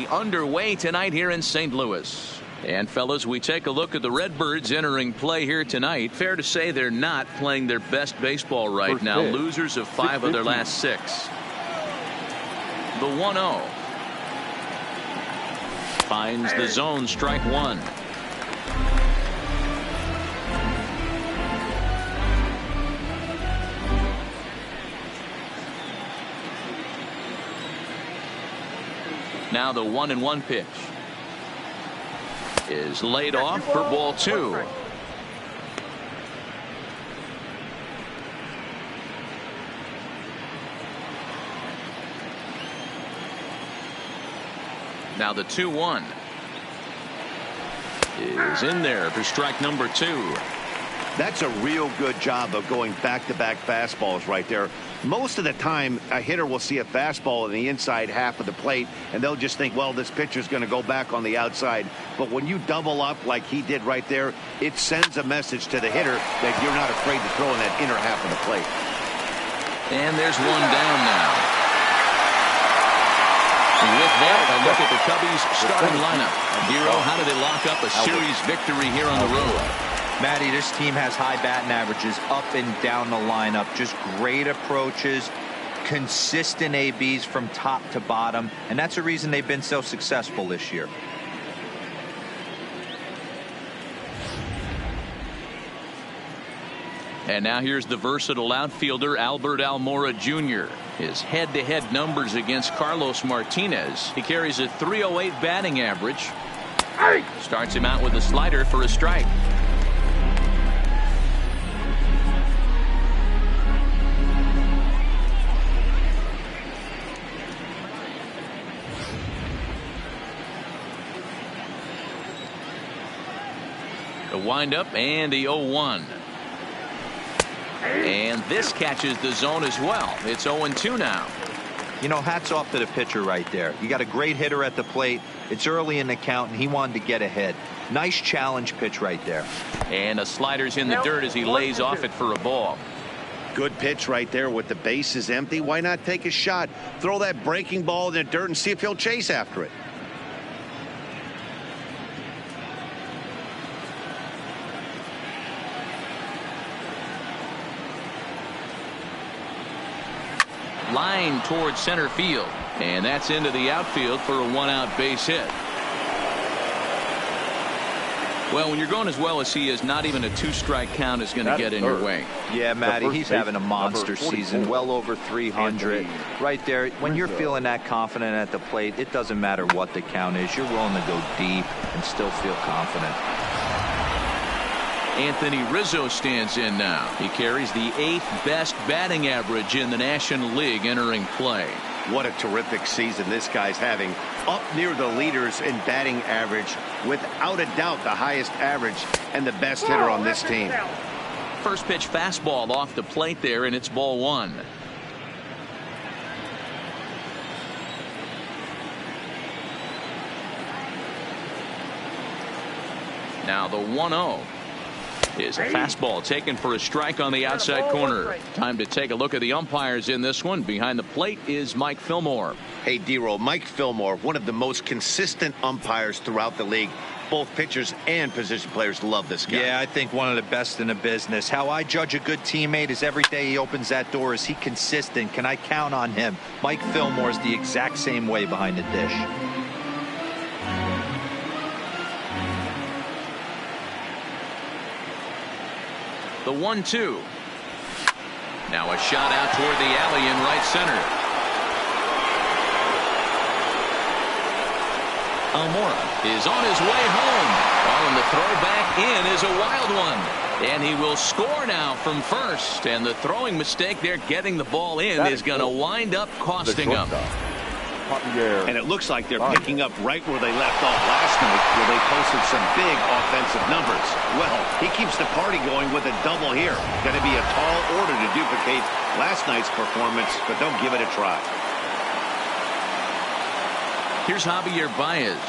Underway tonight here in St. Louis. And fellas, we take a look at the Redbirds entering play here tonight. Fair to say they're not playing their best baseball right now. Losers of 5 of their last 6. The 1-0 finds the zone, strike 1. Now the 1-1 pitch is laid off for ball 2. Now the 2-1 is in there for strike number 2. That's a real good job of going back-to-back fastballs right there. Most of the time, a hitter will see a fastball in the inside half of the plate, and they'll just think, well, this pitcher's going to go back on the outside. But when you double up like he did right there, it sends a message to the hitter that you're not afraid to throw in that inner half of the plate. And there's one down now. With that, a look at the Cubbies starting lineup. Hero, how do they lock up a series victory here on the road? Matty, this team has high batting averages up and down the lineup. Just great approaches, consistent ABs from top to bottom, and that's the reason they've been so successful this year. And now here's the versatile outfielder Albert Almora Jr. His head-to-head numbers against Carlos Martinez. He carries a .308 batting average. Starts him out with a slider for a strike. The windup and the 0-1. And this catches the zone as well. It's 0-2 now. You know, hats off to the pitcher right there. You got a great hitter at the plate. It's early in the count, and he wanted to get ahead. Nice challenge pitch right there. And a slider's in the dirt as he lays off it for a ball. Good pitch right there with the bases empty. Why not take a shot? Throw that breaking ball in the dirt and see if he'll chase after it. Line towards center field, and that's into the outfield for a 1-out base hit. Well, when you're going as well as he is, not even a 2-strike count is going to get in your way. Yeah, Matty, he's having a monster season, well over 300. Right there, when you're feeling that confident at the plate, it doesn't matter what the count is. You're willing to go deep and still feel confident. Anthony Rizzo stands in now. He carries the 8th best batting average in the National League entering play. What a terrific season this guy's having. Up near the leaders in batting average, without a doubt the highest average and the best hitter on this team. First pitch fastball off the plate there, and it's ball 1. Now the 1-0 is a fastball taken for a strike on the outside corner. Time to take a look at the umpires in this one. Behind the plate is Mike Fillmore. Hey, D-Roll, Mike Fillmore, one of the most consistent umpires throughout the league. Both pitchers and position players love this guy. Yeah, I think one of the best in the business. How I judge a good teammate is every day he opens that door. Is he consistent? Can I count on him? Mike Fillmore is the exact same way behind the dish. The 1-2. Now a shot out toward the alley in right center. Almora is on his way home. Oh, and the throw back in is a wild one. And he will score now from first. And the throwing mistake there, getting the ball in, is going to wind up costing him. And it looks like they're picking up right where they left off last night, where they posted some big offensive numbers. Well, he keeps the party going with a double here. Going to be a tall order to duplicate last night's performance, but don't give it a try. Here's Javier Baez.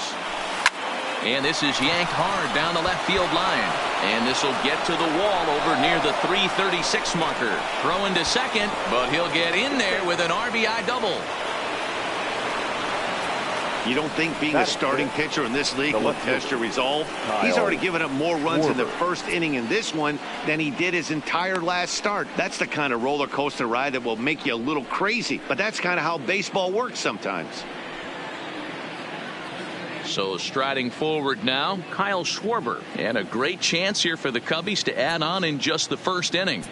And this is yanked hard down the left field line. And this will get to the wall over near the 336 marker. Throwing to second, but he'll get in there with an RBI double. You don't think being a starting pitcher in this league will test your resolve? He's already given up more runs in the first inning in this one than he did his entire last start. That's the kind of roller coaster ride that will make you a little crazy. But that's kind of how baseball works sometimes. So striding forward now, Kyle Schwarber. And a great chance here for the Cubbies to add on in just the first inning.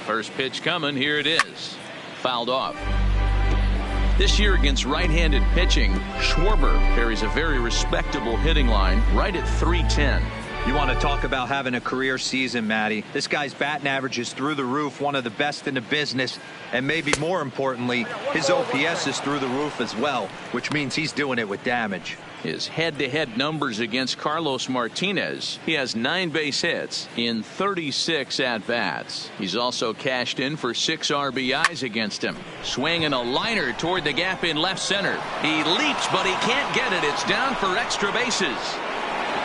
First pitch coming. Here it is. Fouled off. This year against right-handed pitching, Schwarber carries a very respectable hitting line right at .310. You want to talk about having a career season, Matty. This guy's batting average is through the roof, one of the best in the business, and maybe more importantly, his OPS is through the roof as well, which means he's doing it with damage. His head-to-head numbers against Carlos Martinez. He has 9 base hits in 36 at-bats. He's also cashed in for 6 RBIs against him. Swinging a liner toward the gap in left center. He leaps, but he can't get it. It's down for extra bases.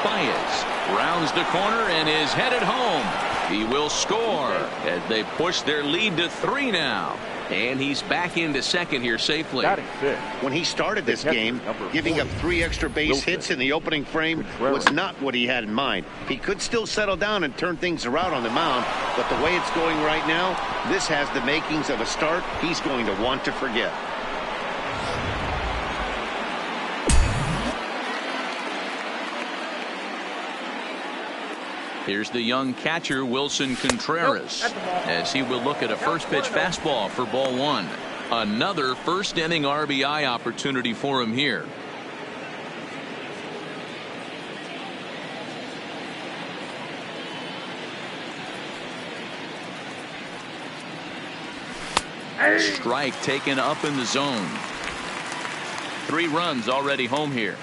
Baez rounds the corner and is headed home. He will score as they push their lead to 3 now. And he's back into second here safely. When he started this game, giving up 3 extra base hits in the opening frame was not what he had in mind. He could still settle down and turn things around on the mound, but the way it's going right now, this has the makings of a start he's going to want to forget. Here's the young catcher, Wilson Contreras, as he will look at a first pitch fastball for ball 1. Another first inning RBI opportunity for him here. Strike taken up in the zone. 3 runs already home here.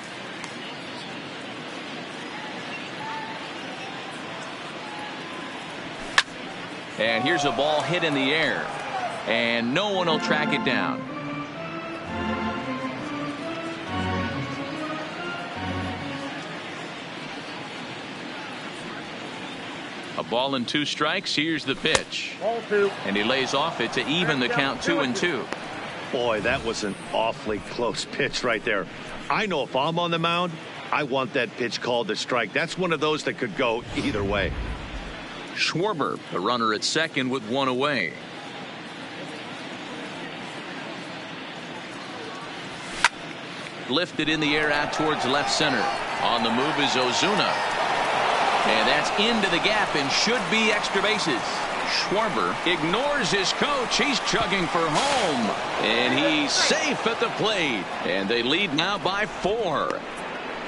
And here's a ball hit in the air, and no one will track it down. A ball and 2 strikes. Here's the pitch. Ball 2. And he lays off it to even the count 2-2. Boy, that was an awfully close pitch right there. I know if I'm on the mound, I want that pitch called a strike. That's one of those that could go either way. Schwarber, the runner at second with 1 away. Lifted in the air out towards left center. On the move is Ozuna. And that's into the gap and should be extra bases. Schwarber ignores his coach. He's chugging for home. And he's safe at the plate. And they lead now by 4.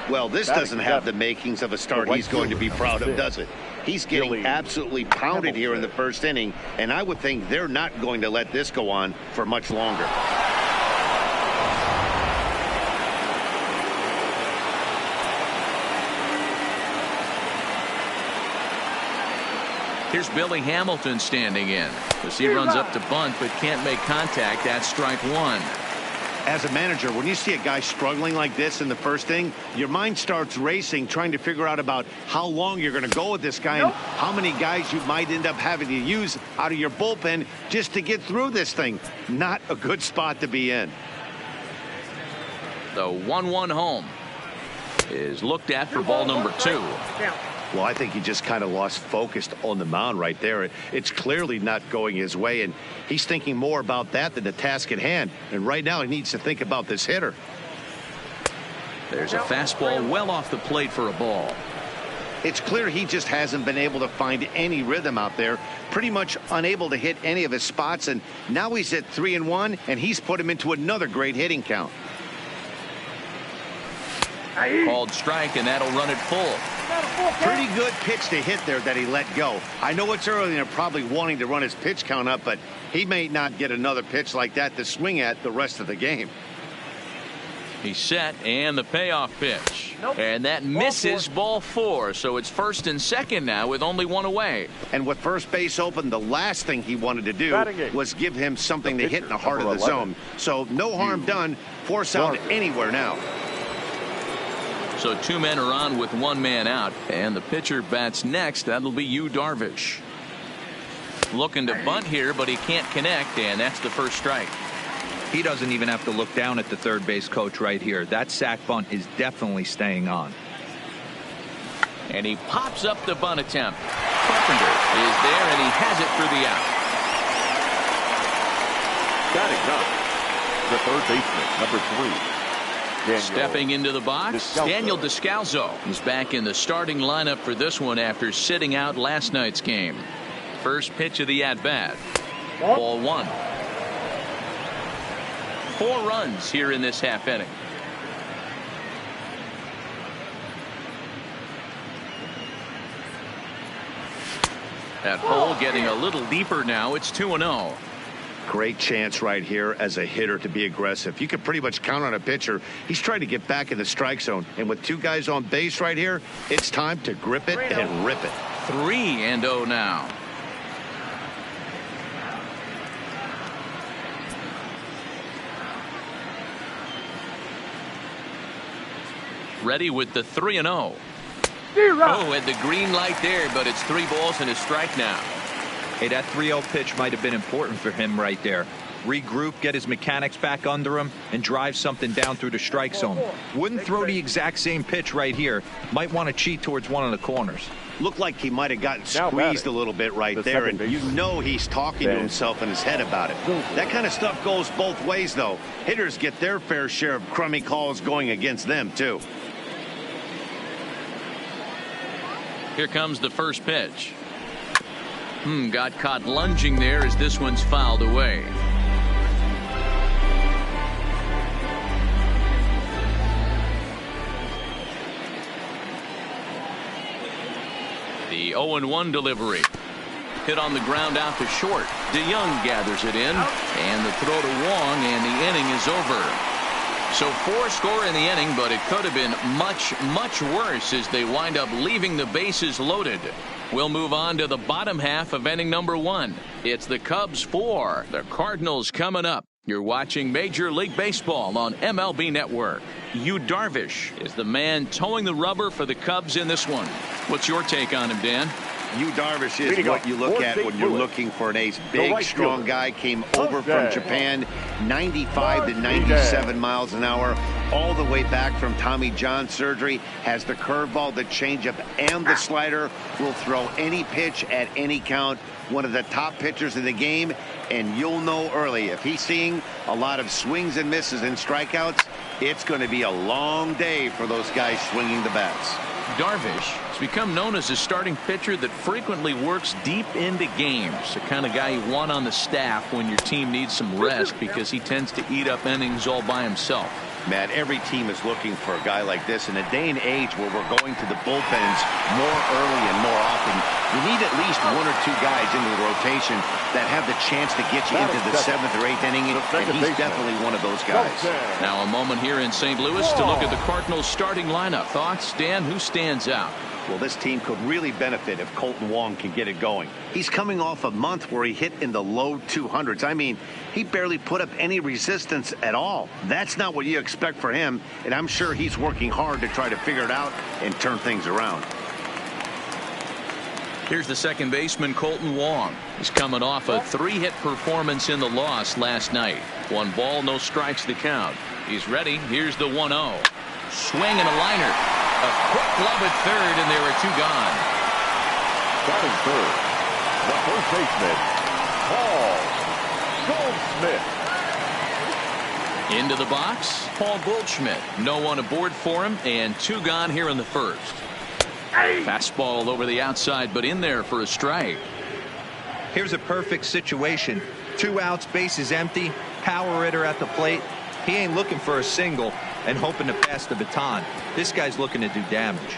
Well, this doesn't have the makings of a start he's going to be proud of, does it? He's getting absolutely pounded here in the first inning, and I would think they're not going to let this go on for much longer. Here's Billy Hamilton standing in as he runs up to bunt but can't make contact. That's strike 1. As a manager, when you see a guy struggling like this in the first inning, your mind starts racing, trying to figure out about how long you're going to go with this guy and how many guys you might end up having to use out of your bullpen just to get through this thing. Not a good spot to be in. The 1-1 home is looked at for ball number 2. Well, I think he just kind of lost focus on the mound right there. It's clearly not going his way, and he's thinking more about that than the task at hand. And right now he needs to think about this hitter. There's a fastball well off the plate for a ball. It's clear he just hasn't been able to find any rhythm out there. Pretty much unable to hit any of his spots, and now he's at 3-1, and he's put him into another great hitting count. Called strike, and that'll run it full. Pretty good pitch to hit there that he let go. I know it's early and they're probably wanting to run his pitch count up, but he may not get another pitch like that to swing at the rest of the game. He's set, and the payoff pitch. And that misses ball 4, so it's first and second now with only 1 away. And with first base open, the last thing he wanted to do was give him something to hit in the heart of the zone. So no harm done. Force out anywhere now. So 2 men are on with 1 man out, and the pitcher bats next. That'll be Yu Darvish. Looking to bunt here, but he can't connect, and that's the first strike. He doesn't even have to look down at the third base coach right here. That sac bunt is definitely staying on. And he pops up the bunt attempt. Carpenter is there, and he has it for the out. Batting up, the third baseman, number 3. Stepping into the box, Daniel Descalso. He's back in the starting lineup for this one after sitting out last night's game. First pitch of the at-bat. Ball 1. 4 runs here in this half inning. That hole getting a little deeper now. It's 2-0. Great chance right here as a hitter to be aggressive. You can pretty much count on a pitcher. He's trying to get back in the strike zone. And with 2 guys on base right here, it's time to grip it and rip it. 3-0 now. Ready with the 3-0. Oh, at the green light there, but it's 3 balls and a strike now. Hey, that 3-0 pitch might have been important for him right there. Regroup, get his mechanics back under him, and drive something down through the strike zone. Wouldn't throw the exact same pitch right here. Might want to cheat towards one of the corners. Looked like he might have gotten squeezed a little bit right there, and you know he's talking to himself in his head about it. That kind of stuff goes both ways, though. Hitters get their fair share of crummy calls going against them, too. Here comes the first pitch. Got caught lunging there as this one's fouled away. The 0-1 delivery. Hit on the ground out to short. DeYoung gathers it in, and the throw to Wong, and the inning is over. So 4 score in the inning, but it could have been much, much worse as they wind up leaving the bases loaded. We'll move on to the bottom half of inning number 1. It's the Cubs 4, the Cardinals coming up. You're watching Major League Baseball on MLB Network. Yu Darvish is the man towing the rubber for the Cubs in this one. What's your take on him, Dan? Yu Darvish is what you look at when you're looking for an ace. Big, strong guy, came over from Japan, 95 to 97 miles an hour, all the way back from Tommy John surgery, has the curveball, the changeup, and the slider, will throw any pitch at any count. One of the top pitchers in the game, and you'll know early if he's seeing a lot of swings and misses and strikeouts, it's going to be a long day for those guys swinging the bats. Darvish has become known as a starting pitcher that frequently works deep into games. The kind of guy you want on the staff when your team needs some rest because he tends to eat up innings all by himself. Matt, every team is looking for a guy like this in a day and age where we're going to the bullpens more early and more often. You need at least 1 or 2 guys into the rotation that have the chance to get you into the 7th or 8th inning, and he's definitely one of those guys. Now a moment here in St. Louis to look at the Cardinals starting lineup. Thoughts, Dan? Who stands out? Well, this team could really benefit if Kolten Wong can get it going. He's coming off a month where he hit in the low 200s. I mean, he barely put up any resistance at all. That's not what you expect for him, and I'm sure he's working hard to try to figure it out and turn things around. Here's the second baseman, Kolten Wong. He's coming off a 3-hit performance in the loss last night. 1 ball, no strikes to count. He's ready. Here's the 1-0. Swing and a liner. A quick glove at third, and there are 2 gone. Batting third, the first baseman, Paul Goldschmidt. Into the box, Paul Goldschmidt. No one aboard for him, and 2 gone here in the first. Fastball over the outside, but in there for a strike. Here's a perfect situation. 2 outs, bases empty, power hitter at the plate. He ain't looking for a single and hoping to pass the baton. This guy's looking to do damage.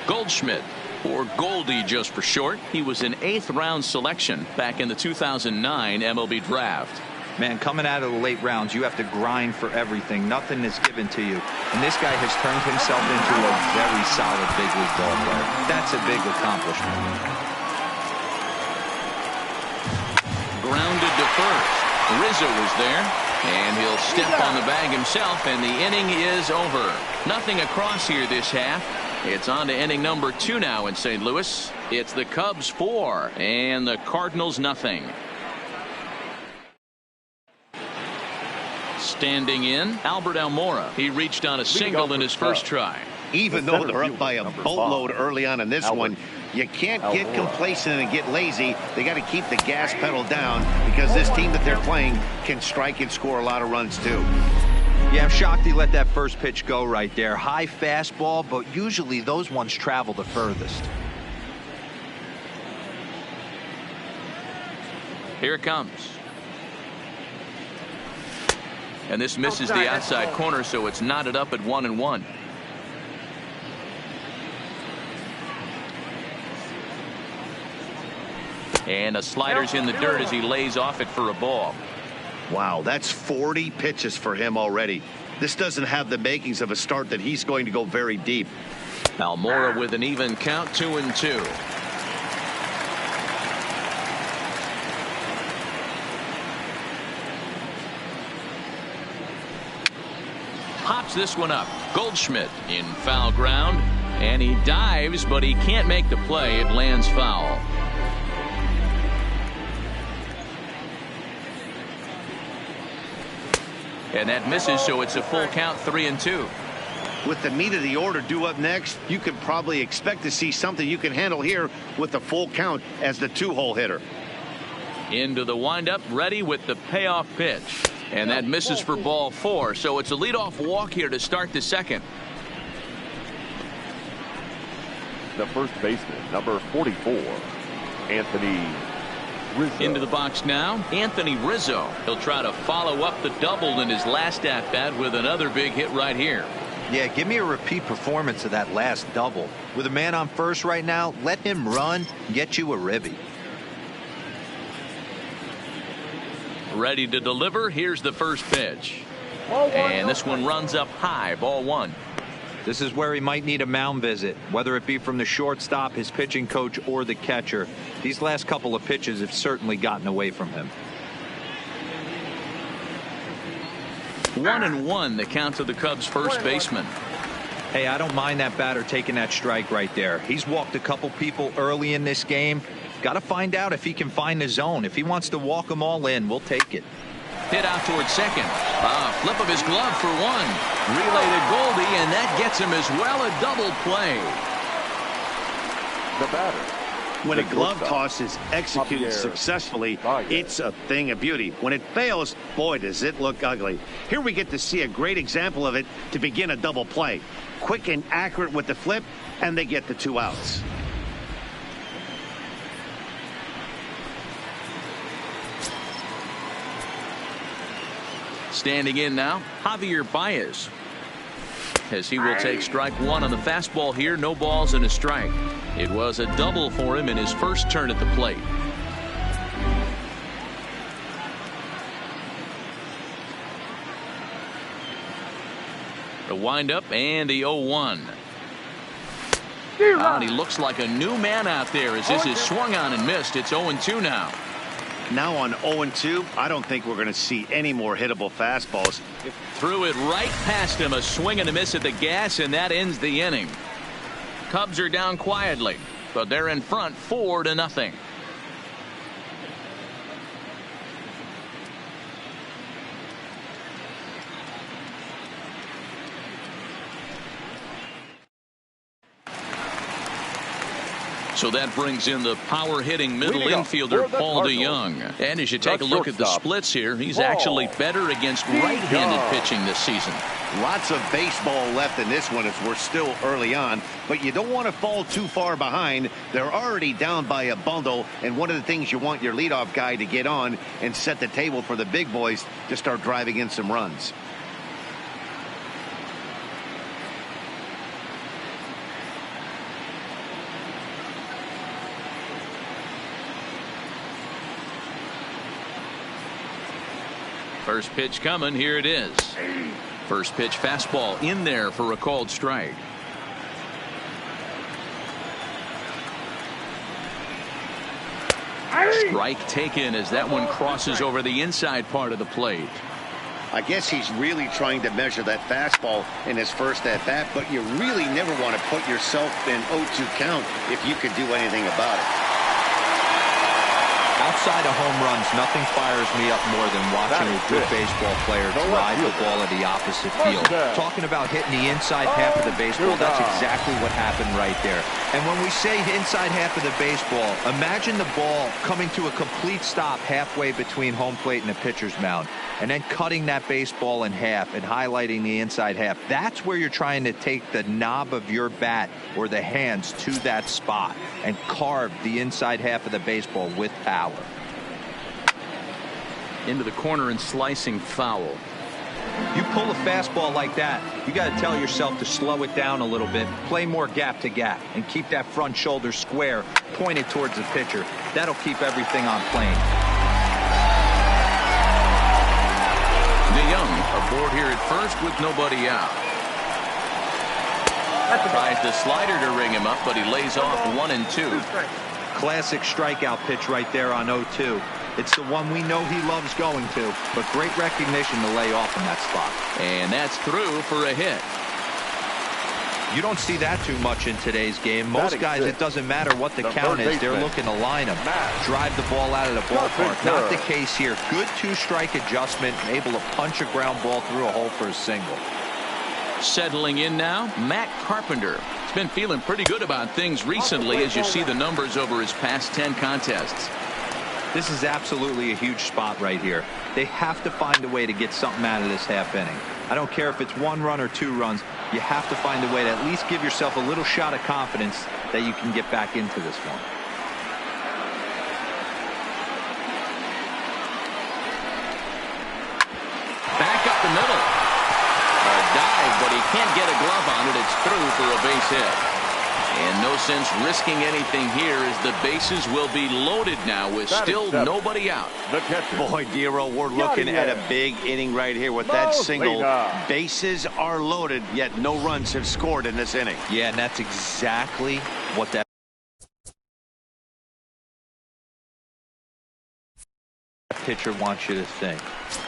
Goldschmidt, or Goldie just for short. He was an 8th round selection back in the 2009 MLB draft. Man, coming out of the late rounds, you have to grind for everything. Nothing is given to you. And this guy has turned himself into a very solid big league ball player. That's a big accomplishment. Grounded to first. Rizzo was there, and he'll step on the bag himself, and the inning is over. Nothing across here this half. It's on to inning number 2 now in St. Louis. It's the Cubs 4 and the Cardinals nothing. Standing in, Albert Almora. He reached on a single in his first try. Even though they're up by a boatload early on in this one, you can't get complacent and get lazy. They got to keep the gas pedal down because this team that they're playing can strike and score a lot of runs too. Yeah, I'm shocked he let that first pitch go right there. High fastball, but usually those ones travel the furthest. Here it comes. And this misses the outside corner, so it's knotted up at 1-1. And a slider's in the dirt as he lays off it for a ball. Wow, that's 40 pitches for him already. This doesn't have the makings of a start that he's going to go very deep. Almora with an even count, 2-2. Pops this one up. Goldschmidt in foul ground, and he dives, but he can't make the play. It lands foul. And that misses, so it's a full count, 3-2. With the meat of the order due up next, you could probably expect to see something you can handle here with the full count as the 2-hole hitter. Into the windup, ready with the payoff pitch. And that misses for ball 4, so it's a leadoff walk here to start the second. The first baseman, number 44, Anthony Rizzo. Into the box now, Anthony Rizzo. He'll try to follow up the double in his last at-bat with another big hit right here. Yeah, give me a repeat performance of that last double. With a man on first right now, let him run, get you a ribby. Ready to deliver. Here's the first pitch. And this one runs up high, ball 1. This is where he might need a mound visit, whether it be from the shortstop, his pitching coach, or the catcher. These last couple of pitches have certainly gotten away from him. 1-1, the count to the Cubs' first baseman. Hey, I don't mind that batter taking that strike right there. He's walked a couple people early in this game. Got to find out if he can find the zone. If he wants to walk them all in, we'll take it. Hit out towards second. Flip of his glove for 1. Relay to Goldie, and that gets him as well. A double play. The batter. When a glove toss is executed successfully, it's a thing of beauty. When it fails, boy, does it look ugly. Here we get to see a great example of it to begin a double play. Quick and accurate with the flip, and they get the 2 outs. Standing in now, Javier Baez, as he will take strike 1 on the fastball here. No balls and a strike. It was a double for him in his first turn at the plate. The windup and the 0-1. And he looks like a new man out there as this is swung on and missed. It's 0-2 now. Now on 0-2, I don't think we're going to see any more hittable fastballs. Threw it right past him, a swing and a miss at the gas, and that ends the inning. Cubs are down quietly, but they're in front 4-0. So that brings in the power-hitting middle infielder, Paul DeYoung. And as you take a look at the splits here, he's actually better against right-handed pitching this season. Lots of baseball left in this one as we're still early on, but you don't want to fall too far behind. They're already down by a bundle, and one of the things you want your leadoff guy to get on and set the table for the big boys to start driving in some runs. First pitch coming. Here it is. First pitch fastball in there for a called strike. Strike taken as that one crosses over the inside part of the plate. I guess he's really trying to measure that fastball in his first at-bat, but you really never want to put yourself in 0-2 count if you could do anything about it. Outside of home runs, nothing fires me up more than watching a good baseball player drive the ball at the opposite field. Talking about hitting the inside half of the baseball, that's exactly what happened right there. And when we say inside half of the baseball, imagine the ball coming to a complete stop halfway between home plate and the pitcher's mound, and then cutting that baseball in half and highlighting the inside half. That's where you're trying to take the knob of your bat or the hands to that spot and carve the inside half of the baseball with power. Into the corner and slicing foul. You pull a fastball like that, you got to tell yourself to slow it down a little bit, play more gap to gap, and keep that front shoulder square, pointed towards the pitcher. That'll keep everything on plane. DeYoung aboard here at first with nobody out. Tries the slider to ring him up, but he lays off 1 and 2. Classic strikeout pitch right there on 0-2. It's the one we know he loves going to, but great recognition to lay off in that spot. And that's through for a hit. You don't see that too much in today's game. Most guys, it doesn't matter what the count is, they're looking to line them, drive the ball out of the ballpark. Not the case here. Good two-strike adjustment, able to punch a ground ball through a hole for a single. Settling in now, Matt Carpenter. He's been feeling pretty good about things recently as you see the numbers over his past 10 contests. This is absolutely a huge spot right here. They have to find a way to get something out of this half inning. I don't care if it's 1 run or 2 runs. You have to find a way to at least give yourself a little shot of confidence that you can get back into this one. Back up the middle. A dive, but he can't get a glove on it. It's through for a base hit. And no sense risking anything here as the bases will be loaded now with still nobody out. Boy, Dero, we're looking at a big inning right here with that single. Bases are loaded, yet no runs have scored in this inning. Yeah, and that's exactly what that pitcher wants you to think.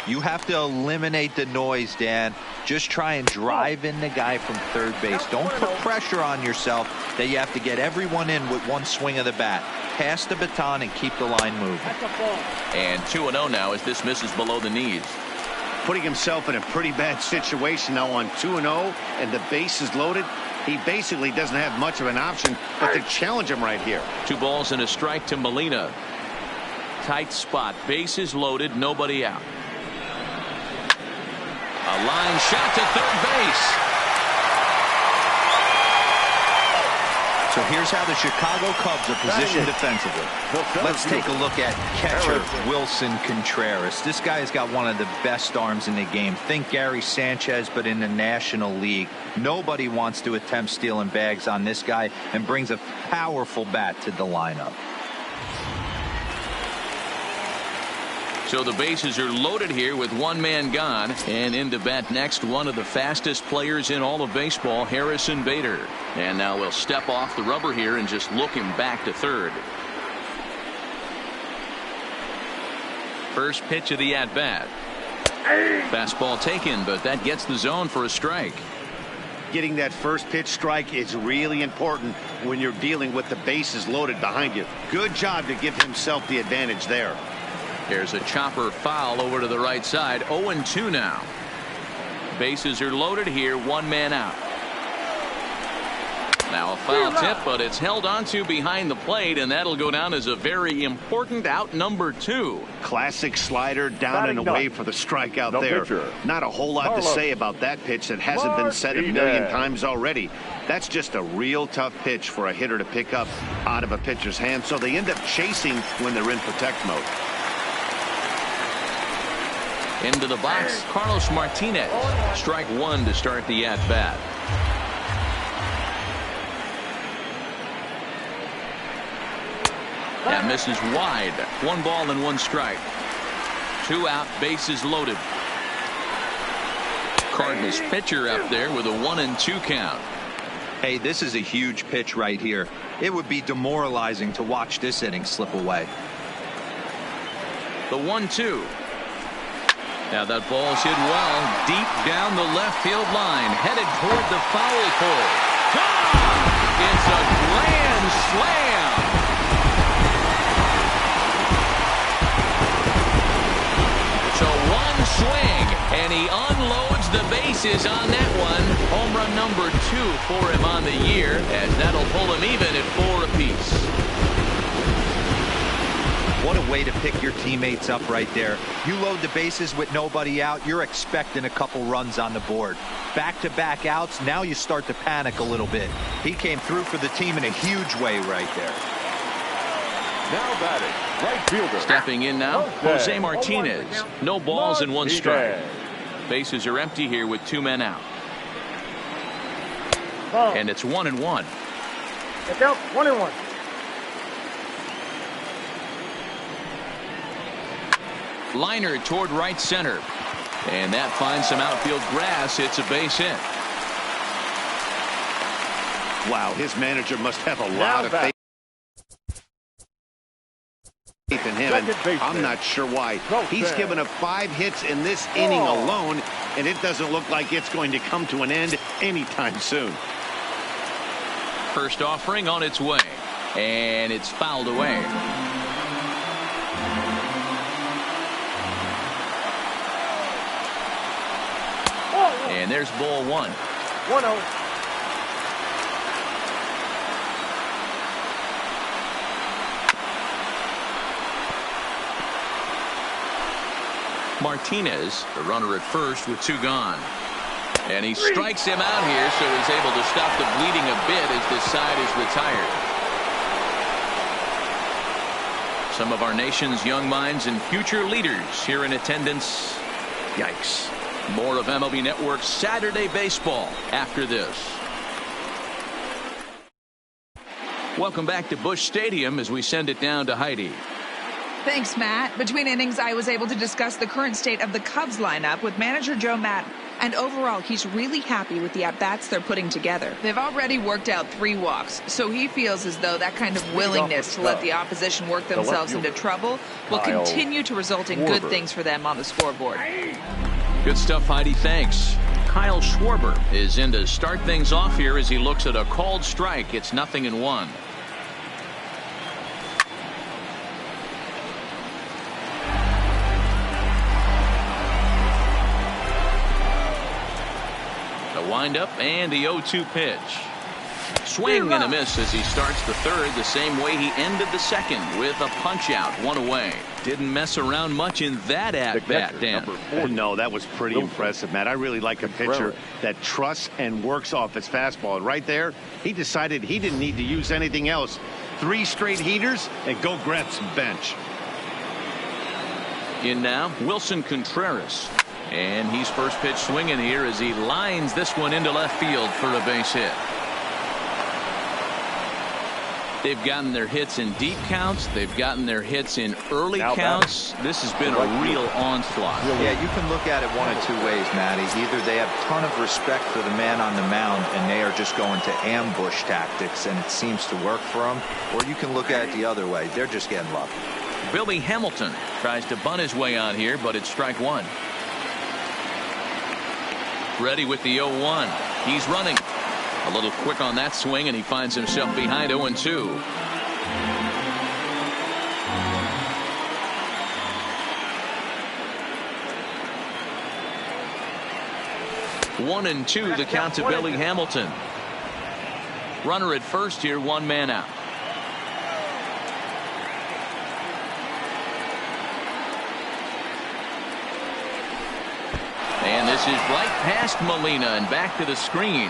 You have to eliminate the noise, Dan. Just try and drive in the guy from third base. Don't put pressure on yourself that you have to get everyone in with one swing of the bat. Pass the baton and keep the line moving. And 2-0 now as this misses below the knees. Putting himself in a pretty bad situation now on 2-0 and the base is loaded. He basically doesn't have much of an option but to challenge him right here. 2 balls and a strike to Molina. Tight spot, bases loaded, nobody out. A line shot to third base. So here's how the Chicago Cubs are positioned defensively. Let's take a look at catcher Wilson Contreras. This guy's got one of the best arms in the game. Think Gary Sanchez, but in the National League. Nobody wants to attempt stealing bags on this guy, and brings a powerful bat to the lineup. So the bases are loaded here with 1 man gone, and in to bat next one of the fastest players in all of baseball, Harrison Bader. And now we'll step off the rubber here and just look him back to third. First pitch of the at-bat. Fastball taken, but that gets the zone for a strike. Getting that first pitch strike is really important when you're dealing with the bases loaded behind you. Good job to give himself the advantage there. There's a chopper foul over to the right side. 0-2 now. Bases are loaded here. 1 man out. Now a foul tip, but it's held onto behind the plate, and that'll go down as a very important out number 2. Classic slider down and away for the strikeout there. Not a whole lot to say about that pitch that hasn't been said a million times already. That's just a real tough pitch for a hitter to pick up out of a pitcher's hand, so they end up chasing when they're in protect mode. Into the box, Carlos Martinez. Strike 1 to start the at-bat. That misses wide. 1 ball and 1 strike. 2 out, bases loaded. Cardinals pitcher up there with a 1-2 count. Hey, this is a huge pitch right here. It would be demoralizing to watch this inning slip away. The 1-2. Now that ball's hit well deep down the left field line, headed toward the foul pole. Gone! It's a grand slam. So one swing, and he unloads the bases on that one. Home run number 2 for him on the year, as that'll pull him even at 4 apiece. What a way to pick your teammates up right there. You load the bases with nobody out, you're expecting a couple runs on the board. Back-to-back outs, now you start to panic a little bit. He came through for the team in a huge way right there. Now batting, right fielder. Stepping in now, Jose Martinez. No balls and 1 strike. Bases are empty here with 2 men out. And it's 1-1. Look out, 1-1. Liner toward right center. And that finds some outfield grass. It's a base hit. Wow, his manager must have a lot of faith in him, and I'm not sure why. He's given up 5 hits in this inning alone, and it doesn't look like it's going to come to an end anytime soon. First offering on its way, and it's fouled away. And there's ball 1. 1-0. Martinez, the runner at first with 2 gone. And he strikes him out here, so he's able to stop the bleeding a bit as this side is retired. Some of our nation's young minds and future leaders here in attendance. Yikes. More of MLB Network's Saturday Baseball after this. Welcome back to Busch Stadium as we send it down to Heidi. Thanks, Matt. Between innings, I was able to discuss the current state of the Cubs lineup with manager Joe Maddon. And overall, he's really happy with the at-bats they're putting together. They've already worked out 3 walks, so he feels as though that kind of willingness to let the opposition work themselves into trouble will continue to result in good things for them on the scoreboard. Good stuff, Heidi. Thanks. Kyle Schwarber is in to start things off here as he looks at a called strike. It's 0-1. The windup and the 0-2 pitch. Swing and a miss as he starts the 3rd the same way he ended the 2nd with a punch out, 1 away. Didn't mess around much in that at-bat, Dan. No, that was pretty impressive, Matt. I really like a pitcher that trusts and works off his fastball. And right there, he decided he didn't need to use anything else. 3 straight heaters and go grab some bench. In now, Wilson Contreras. And he's first pitch swinging here as he lines this one into left field for a base hit. They've gotten their hits in deep counts. They've gotten their hits in early counts. This has been a real onslaught. Yeah, you can look at it one of 2 ways, Matty. Either they have a ton of respect for the man on the mound and they are just going to ambush tactics and it seems to work for them, or you can look at it the other way. They're just getting lucky. Billy Hamilton tries to bunt his way on here, but it's strike 1. Ready with the 0-1. He's running. A little quick on that swing, and he finds himself behind 0-2. 1-2 the count to Billy Hamilton. Runner at first here, 1 man out. And this is right past Molina and back to the screen.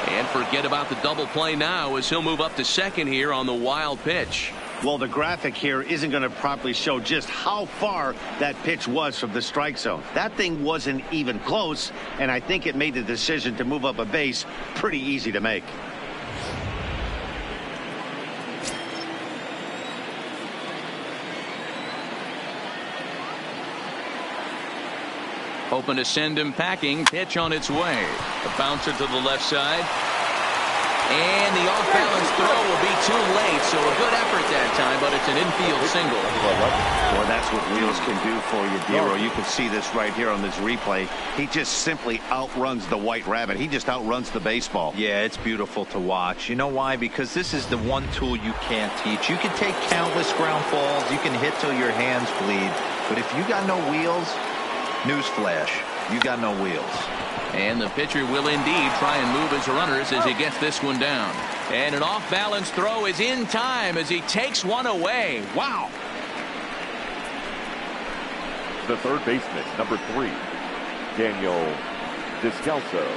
And forget about the double play now as he'll move up to second here on the wild pitch. Well, the graphic here isn't going to properly show just how far that pitch was from the strike zone. That thing wasn't even close, and I think it made the decision to move up a base pretty easy to make. Hoping to send him packing. Pitch on its way. A bouncer to the left side. And the off-balance throw will be too late, so a good effort that time, but it's an infield single. Well, that's what wheels can do for you, Dero. You can see this right here on this replay. He just simply outruns the White Rabbit. He just outruns the baseball. Yeah, it's beautiful to watch. You know why? Because this is the one tool you can't teach. You can take countless ground balls. You can hit till your hands bleed. But if you got no wheels, newsflash, you got no wheels. And the pitcher will indeed try and move his runners as he gets this one down. And an off-balance throw is in time as he takes one away. Wow. The third baseman, number 3, Daniel Descalso.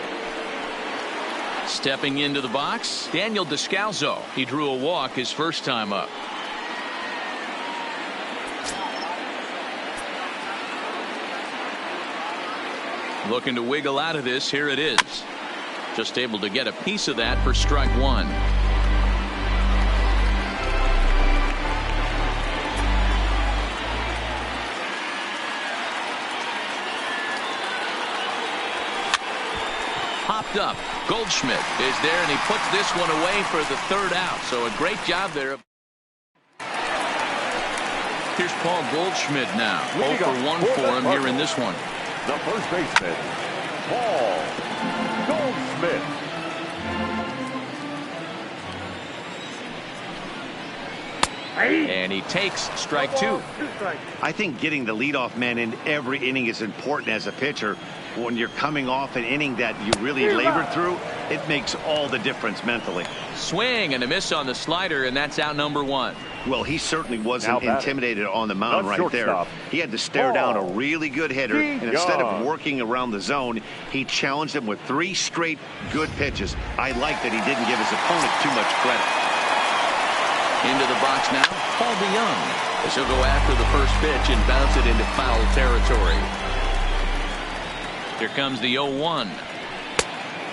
Stepping into the box, Daniel Descalso. He drew a walk his first time up. Looking to wiggle out of this. Here it is. Just able to get a piece of that for strike one. Popped up. Goldschmidt is there, and he puts this one away for the third out. So a great job there. Here's Paul Goldschmidt now. 0 for 1 for him here in this one. The first baseman, Paul Goldschmidt. And he takes strike two. I think getting the leadoff man in every inning is important as a pitcher. When you're coming off an inning that you really labored through, it makes all the difference mentally. Swing and a miss on the slider, and that's out number one. Well, he certainly wasn't intimidated on the mound right there. He had to stare down a really good hitter, and instead of working around the zone, he challenged him with 3 straight good pitches. I like that he didn't give his opponent too much credit. Into the box now, Paul DeYoung, as he'll go after the first pitch and bounce it into foul territory. Here comes the 0-1.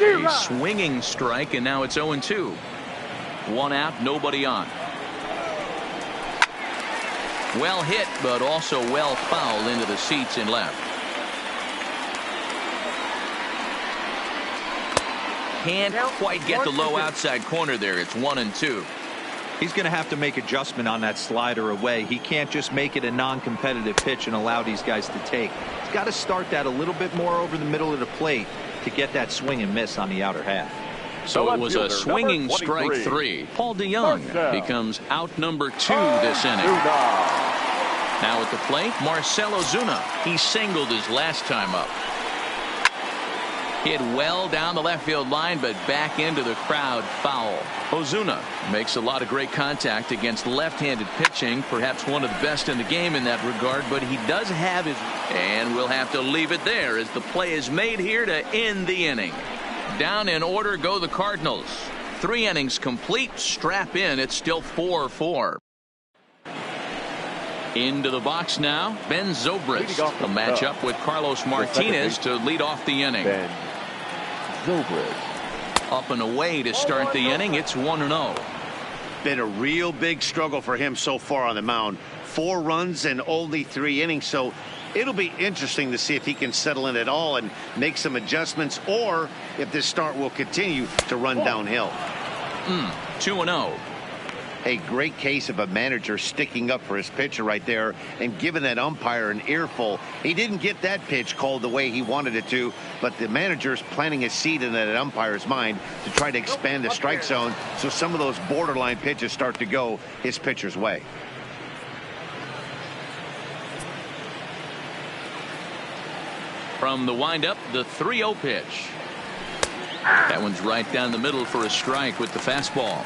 A swinging strike, and now it's 0-2. 1 out, nobody on. Well hit, but also well fouled into the seats in left. Can't quite get the low outside corner there. It's 1-2. He's going to have to make adjustment on that slider away. He can't just make it a non-competitive pitch and allow these guys to take. He's got to start that a little bit more over the middle of the plate to get that swing and miss on the outer half. So it was a swinging strike 3. Paul DeYoung becomes out number 2 this inning. Now at the plate, Marcell Ozuna. He singled his last time up. Hit well down the left field line, but back into the crowd, foul. Ozuna makes a lot of great contact against left-handed pitching, perhaps one of the best in the game in that regard, but he does have his... And we'll have to leave it there as the play is made here to end the inning. Down in order go the Cardinals. 3 innings complete, strap in, it's still 4-4. Into the box now, Ben Zobrist. A matchup with Carlos Martinez to lead off the inning. Up and away to start the inning. It's 1-0. Been a real big struggle for him so far on the mound. 4 runs in only 3 innings, so it'll be interesting to see if he can settle in at all and make some adjustments, or if this start will continue to run downhill. 2-0. A great case of a manager sticking up for his pitcher right there and giving that umpire an earful. He didn't get that pitch called the way he wanted it to, but the manager's planting a seed in that umpire's mind to try to expand the strike zone so some of those borderline pitches start to go his pitcher's way. From the windup, the 3-0 pitch. That one's right down the middle for a strike with the fastball.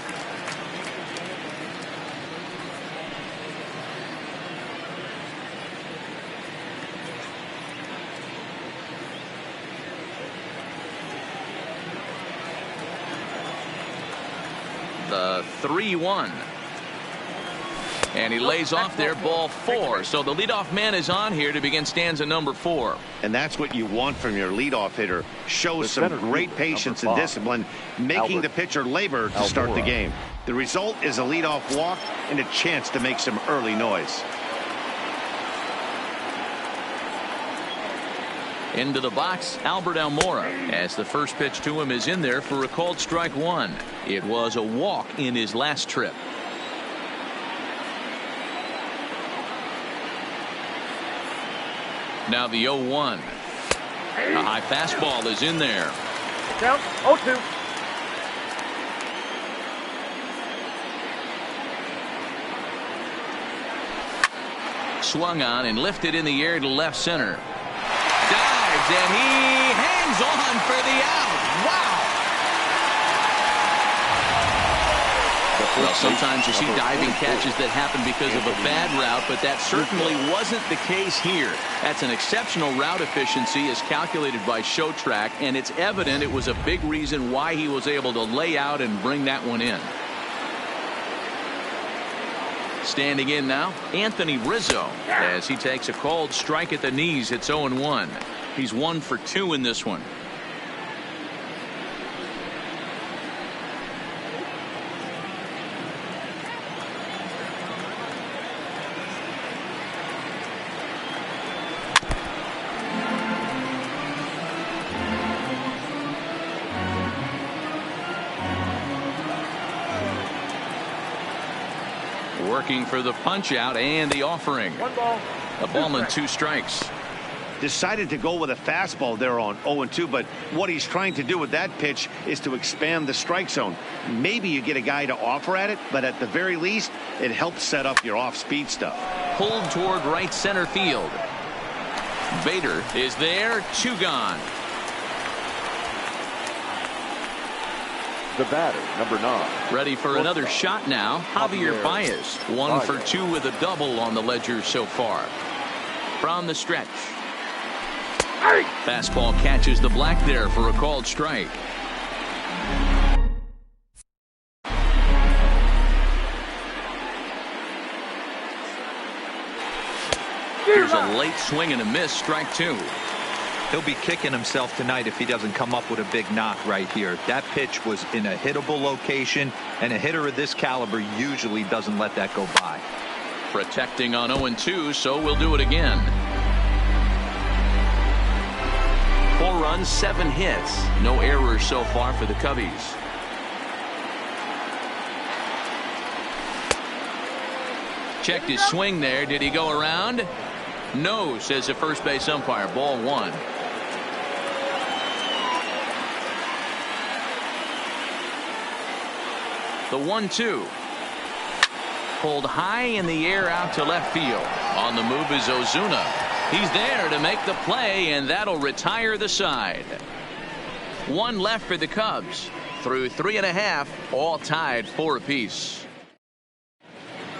The 3-1. And he lays off there, ball 4. So the leadoff man is on here to begin stanza number 4. And that's what you want from your leadoff hitter. Show some great patience and discipline, making the pitcher labor to start the game. The result is a leadoff walk and a chance to make some early noise. Into the box, Albert Almora, as the first pitch to him is in there for a called strike one. It was a walk in his last trip. Now the 0-1. A high fastball is in there. Count 0-2. Swung on and lifted in the air to left center. Dives and he hangs on for the out. Wow. Well, sometimes you see diving catches that happen because of a bad route, but that certainly wasn't the case here. That's an exceptional route efficiency as calculated by ShowTrack, and it's evident it was a big reason why he was able to lay out and bring that one in. Standing in now, Anthony Rizzo, as he takes a called strike at the knees. It's 0-1. He's 1 for 2 in this one. Working for the punch out and the offering. 1 ball. A ball and 2 strikes. Decided to go with a fastball there on 0-2, but what he's trying to do with that pitch is to expand the strike zone. Maybe you get a guy to offer at it, but at the very least, it helps set up your off-speed stuff. Pulled toward right center field. Bader is there. 2 gone. The batter, number 9. Ready for another shot now. Javier Baez, 1 for 2 with a double on the ledger so far. From the stretch. Fastball catches the black there for a called strike. Here's a late swing and a miss. Strike 2. He'll be kicking himself tonight if he doesn't come up with a big knock right here. That pitch was in a hittable location, and a hitter of this caliber usually doesn't let that go by. Protecting on 0-2, so we'll do it again. 4 runs, 7 hits. No errors so far for the Cubbies. Checked his swing there. Did he go around? No, says the first base umpire. Ball 1. The 1-2. Pulled high in the air out to left field. On the move is Ozuna. He's there to make the play, and that'll retire the side. 1 left for the Cubs. Through 3.5, all tied 4 apiece.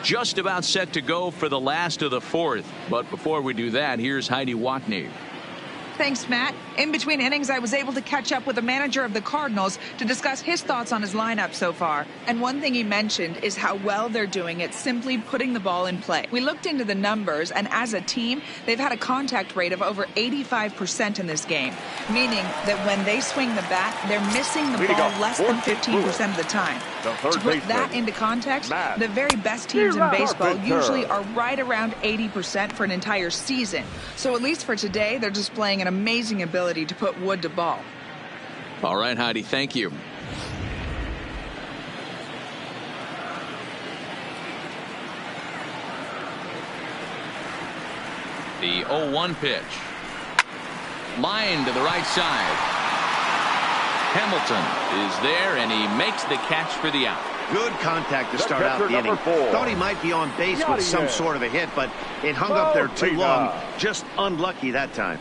Just about set to go for the last of the 4th. But before we do that, here's Heidi Watney. Thanks, Matt. In between innings, I was able to catch up with the manager of the Cardinals to discuss his thoughts on his lineup so far. And one thing he mentioned is how well they're doing at simply putting the ball in play. We looked into the numbers, and as a team, they've had a contact rate of over 85% in this game, meaning that when they swing the bat, they're missing the ball less than 15% of the time. To put that into context, the very best teams in baseball usually are right around 80% for an entire season. So at least for today, they're displaying an amazing ability to put wood to ball. All right, Heidi, thank you. The 0-1 pitch. Line to the right side. Hamilton is there, and he makes the catch for the out. Good contact to start out the inning. Thought he might be on base with some sort of a hit, but it hung up there too long. Just unlucky that time.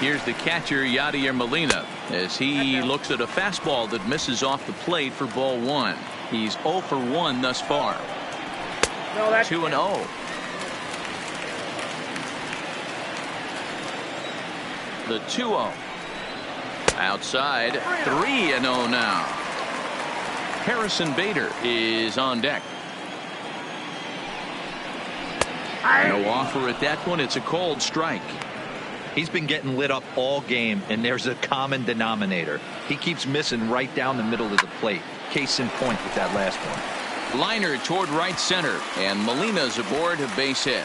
Here's the catcher, Yadier Molina, as he looks at a fastball that misses off the plate for ball 1. He's 0 for 1 thus far. 2-0. The 2-0. Outside, 3-0 now. Harrison Bader is on deck. No offer at that one. It's a called strike. He's been getting lit up all game, and there's a common denominator. He keeps missing right down the middle of the plate. Case in point with that last one. Liner toward right center, and Molina's aboard a base hit.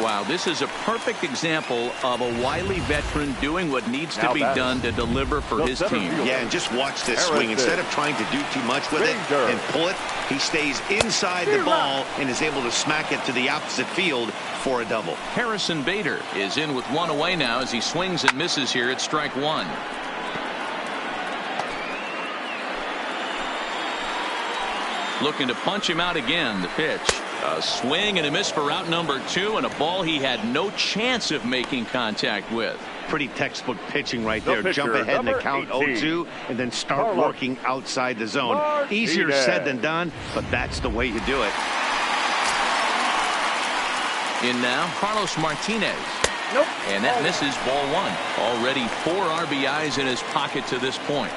Wow, this is a perfect example of a wily veteran doing what needs to be done to deliver for his team. Yeah, and just watch this swing. Instead of trying to do too much with it and pull it, he stays inside the ball and is able to smack it to the opposite field for a double. Harrison Bader is in with one away now as he swings and misses here at strike one. Looking to punch him out again. The pitch. A swing and a miss for out number 2, and a ball he had no chance of making contact with. Pretty textbook pitching right there. Jump ahead in the count 0-2 and then start working outside the zone. Easier said than done, but that's the way you do it. In now, Carlos Martinez. And that misses ball 1. Already 4 RBIs in his pocket to this point.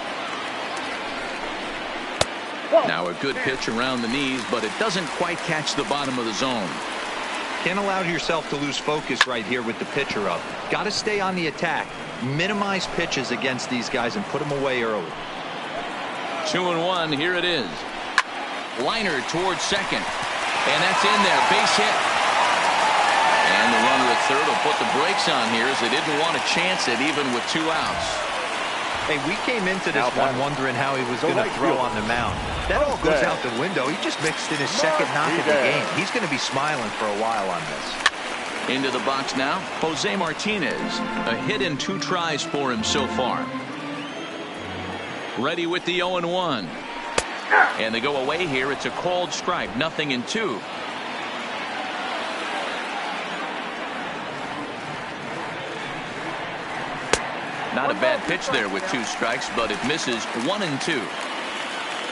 Now a good pitch around the knees, but it doesn't quite catch the bottom of the zone. Can't allow yourself to lose focus right here with the pitcher up. Got to stay on the attack. Minimize pitches against these guys and put them away early. 2-1. Here it is. Liner towards second. And that's in there. Base hit. And the runner at third will put the brakes on here as they didn't want to chance it even with 2 outs. Hey, we came into this one wondering how he was going to throw on the mound. That all goes out the window. He just mixed in his second knock of the game. He's going to be smiling for a while on this. Into the box now, Jose Martinez. A hit in 2 tries for him so far. Ready with the 0-1. And they go away here. It's a called strike. 0-2. Not a bad pitch there with 2 strikes, but it misses 1-2.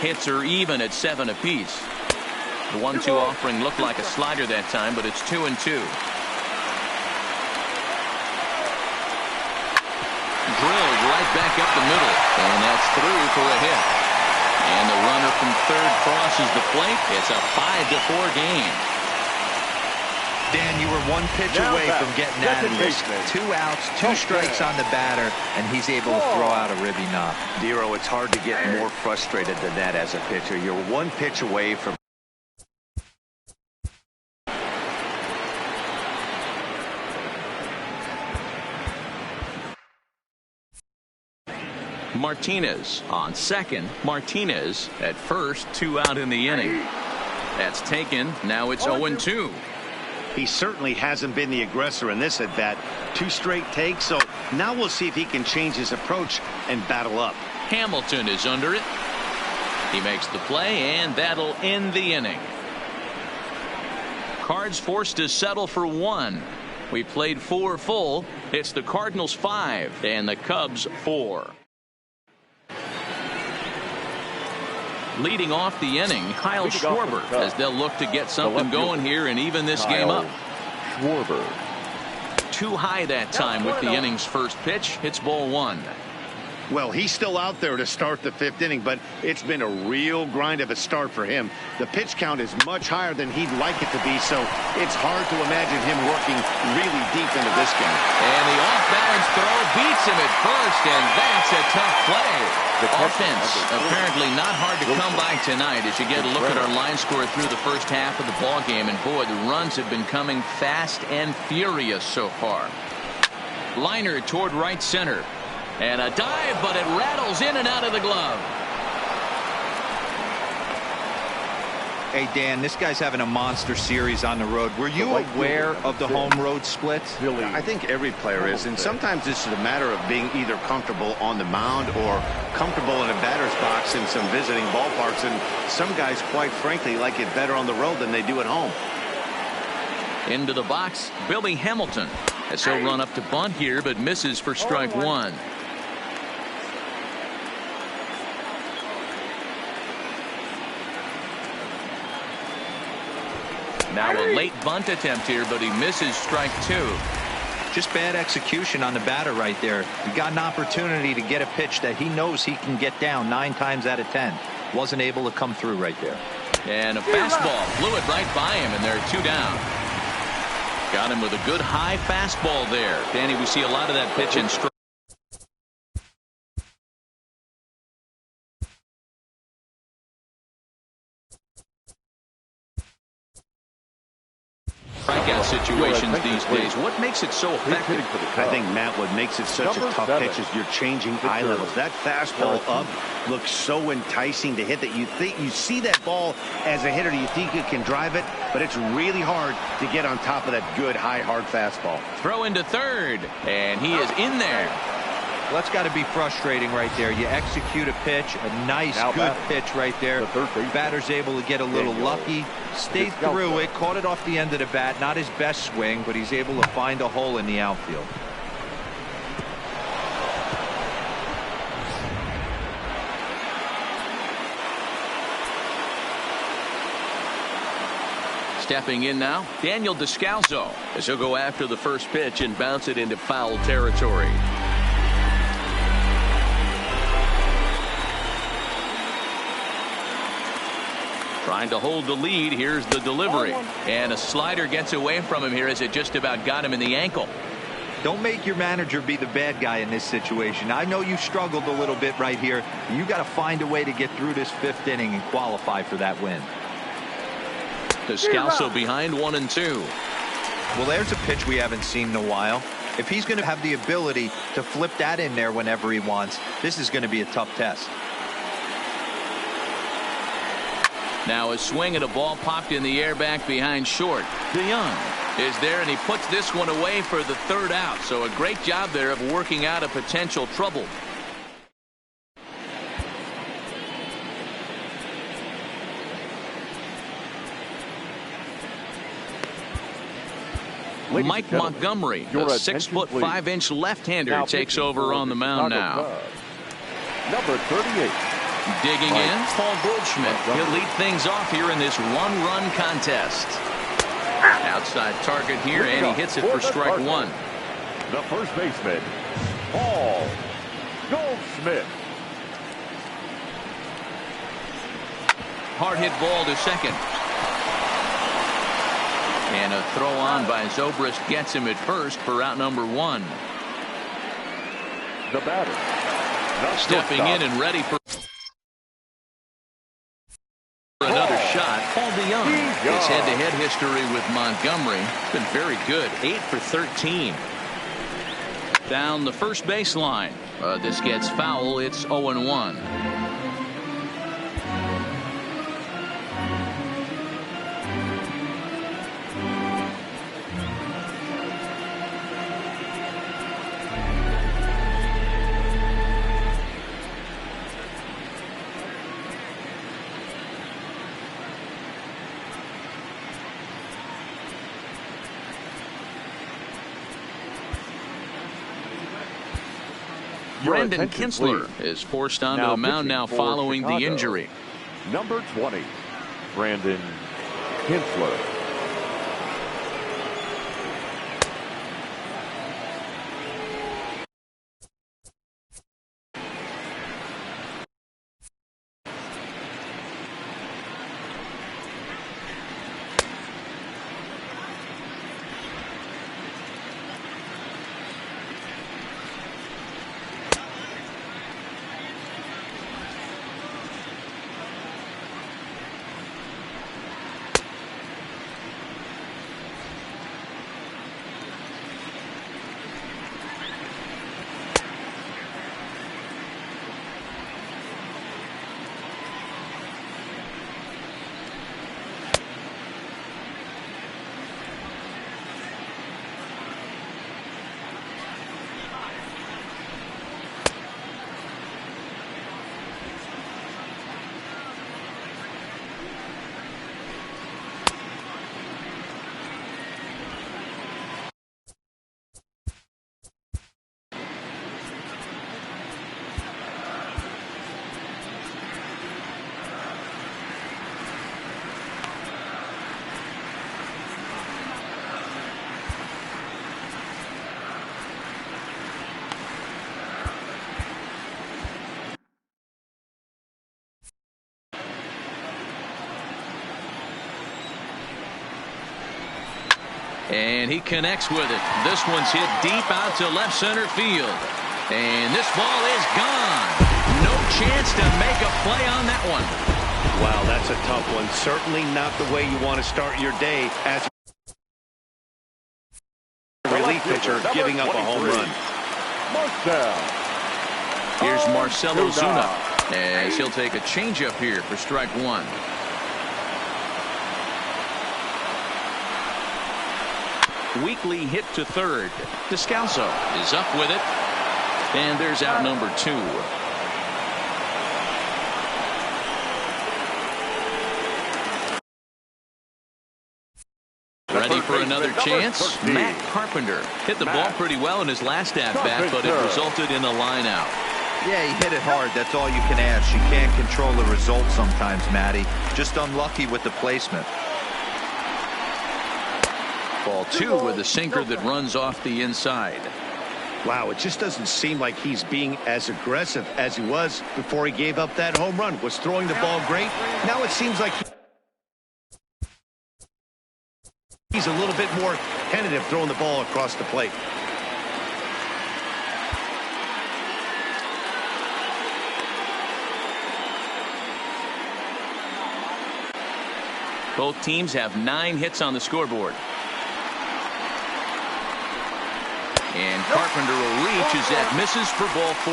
Hits are even at 7 apiece. The 1-2 offering looked like a slider that time, but it's 2-2. Drilled right back up the middle, and that's through for a hit. And the runner from third crosses the plate. It's a 5-4 game. Dan, you were 1 pitch away from getting out of this. 2 outs, 2 strikes on the batter, and he's able to throw out a ribby knock. Dero, it's hard to get more frustrated than that as a pitcher. You're 1 pitch away from. Martinez on second. Martinez at first. 2 out in the inning. That's taken. Now it's 0-2. He certainly hasn't been the aggressor in this at bat. 2 straight takes, so now we'll see if he can change his approach and battle up. Hamilton is under it. He makes the play, and that'll end the inning. Cards forced to settle for 1. We played 4 full. It's the Cardinals 5 and the Cubs 4. Leading off the inning, Kyle Schwarber, as they'll look to get something going here and even this game up. Schwarber. Too high that time with the inning's first pitch. It's ball 1. Well, he's still out there to start the 5th inning, but it's been a real grind of a start for him. The pitch count is much higher than he'd like it to be, so it's hard to imagine him working really deep into this game. And the off-balance throw beats him at first, and that's a tough play. Offense apparently not hard to come by tonight as you get a look at our line score through the first half of the ball game, and boy, the runs have been coming fast and furious so far. Liner toward right center. And a dive, but it rattles in and out of the glove. Hey, Dan, this guy's having a monster series on the road. Were you aware of the home road splits? I think every player is, and sometimes it's a matter of being either comfortable on the mound or comfortable in a batter's box in some visiting ballparks, and some guys, quite frankly, like it better on the road than they do at home. Into the box, Billy Hamilton, as he'll run up to bunt here, but misses for strike 1. Now a late bunt attempt here, but he misses strike 2. Just bad execution on the batter right there. He got an opportunity to get a pitch that he knows he can get down 9 times out of 10. Wasn't able to come through right there. And a fastball flew it right by him, and there are 2 down. Got him with a good high fastball there. Danny, we see a lot of that pitch in strike. situations these days. What makes it so effective? I think, Matt, what makes it such a tough pitch is you're changing eye levels. That fastball up looks so enticing to hit that you see that ball as a hitter, you think you can drive it, but it's really hard to get on top of that good, high, hard fastball. Throw into third, and he is in there. Well, that's got to be frustrating right there. You execute a pitch, a nice, good pitch right there. Batter's able to get a little lucky, stayed through it, caught it off the end of the bat. Not his best swing, but he's able to find a hole in the outfield. Stepping in now, Daniel Descalso, as he'll go after the first pitch and bounce it into foul territory. Trying to hold the lead. Here's the delivery. And a slider gets away from him here as it just about got him in the ankle. Don't make your manager be the bad guy in this situation. I know you struggled a little bit right here. You got to find a way to get through this fifth inning and qualify for that win. Descalso behind 1-2. Well, there's a pitch we haven't seen in a while. If he's going to have the ability to flip that in there whenever he wants, this is going to be a tough test. Now a swing at a ball popped in the air back behind short. DeYoung is there, and he puts this one away for the third out. So a great job there of working out a potential trouble. Mike Montgomery, the 6'5" left-hander, takes over on the mound now. Number 38. Digging in, Paul Goldschmidt. He'll lead things off here in this one-run contest. Outside target here, and he hits it for strike one. The first baseman, Paul Goldschmidt. Hard hit ball to second. And a throw on by Zobrist gets him at first for out number one. The batter. Stepping in and ready for another shot. Paul DeYoung. His head-to-head history with Montgomery has been very good. 8 for 13. Down the first baseline. This gets foul. It's 0-1. Brandon Kinsler is forced onto the mound now following the injury. Number 20, Brandon Kinsler. And he connects with it. This one's hit deep out to left center field. And this ball is gone. No chance to make a play on that one. Wow, that's a tough one. Certainly not the way you want to start your day as relief pitcher giving up a home run. Here's Marcell Ozuna, as he'll take a changeup here for strike one. Weekly hit to third. Descalso is up with it. And there's out number two. Ready for another chance? Matt Carpenter hit the ball pretty well in his last at-bat, but it resulted in a line out. Yeah, he hit it hard. That's all you can ask. You can't control the result sometimes, Matty. Just unlucky with the placement. Ball two with a sinker that runs off the inside. Wow, it just doesn't seem like he's being as aggressive as he was before he gave up that home run. Was throwing the ball great. Now it seems like he's a little bit more tentative throwing the ball across the plate. Both teams have 9 hits on the scoreboard. And Carpenter will reach as that misses for ball 4.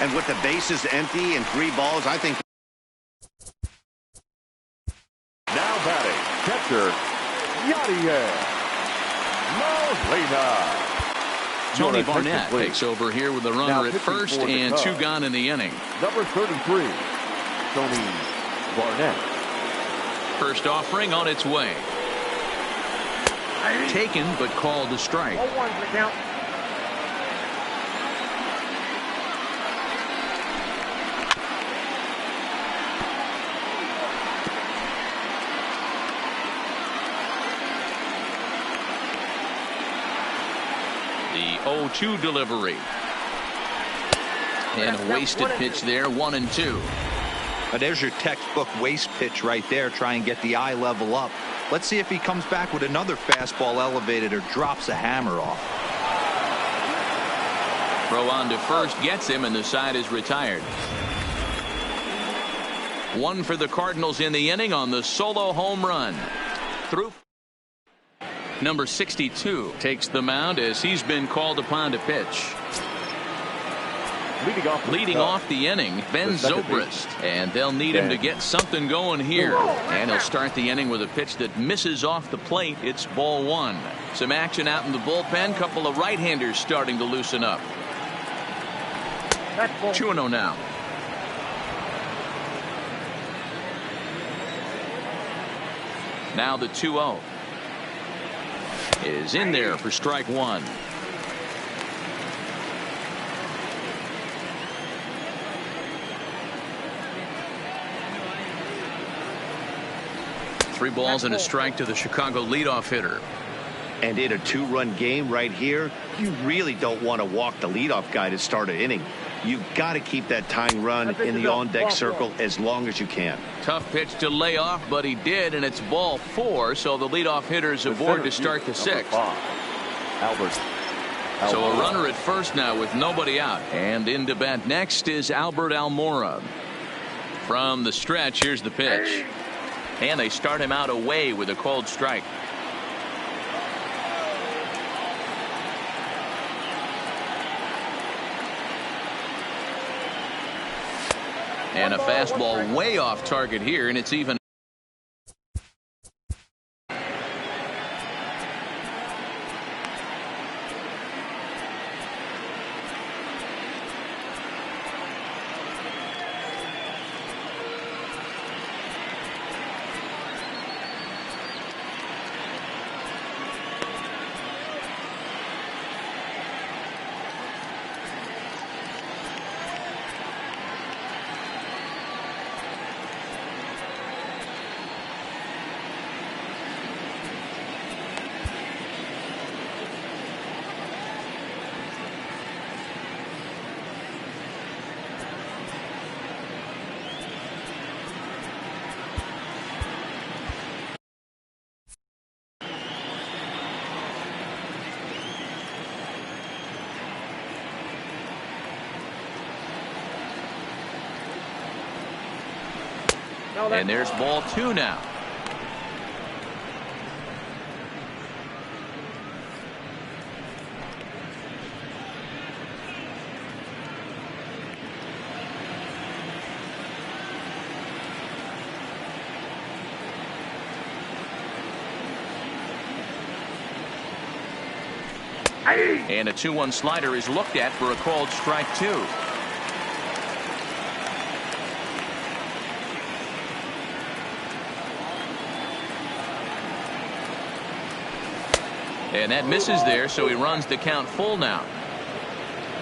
And with the bases empty and 3 balls, I think. Now batting, catcher, Yadier Molina. Tony Barnett takes over here with a runner at first and 2 gone in the inning. Number 33, Tony Barnett. First offering on its way. Taken but called a strike. 0-1 the count. The 0-2 delivery. And a wasted pitch there, 1-2. There's your textbook waste pitch right there. Try and get the eye level up. Let's see if he comes back with another fastball elevated or drops a hammer off. Throw on to first gets him, and the side is retired. 1 for the Cardinals in the inning on the solo home run. Through number 62 takes the mound as he's been called upon to pitch. Leading off the inning, Ben Zobrist, and they'll need him to get something going here. And he'll start the inning with a pitch that misses off the plate. It's ball 1. Some action out in the bullpen. Couple of right-handers starting to loosen up. 2-0 now. Now the 2-0 is in there for strike 1. Three balls and a strike to the Chicago leadoff hitter. And in a 2-run game right here, you really don't want to walk the leadoff guy to start an inning. You've got to keep that tying run in the on-deck circle as long as you can. Tough pitch to lay off, but he did, and it's ball 4, so the leadoff hitter is aboard to start the 6th. So a runner at first now with nobody out. And in to bat next is Albert Almora. From the stretch, here's the pitch. And they start him out away with a called strike. And a fastball way off target here, and it's even. And there's ball 2 now. And a 2-1 slider is looked at for a called strike 2. And that misses there, so he runs the count full now.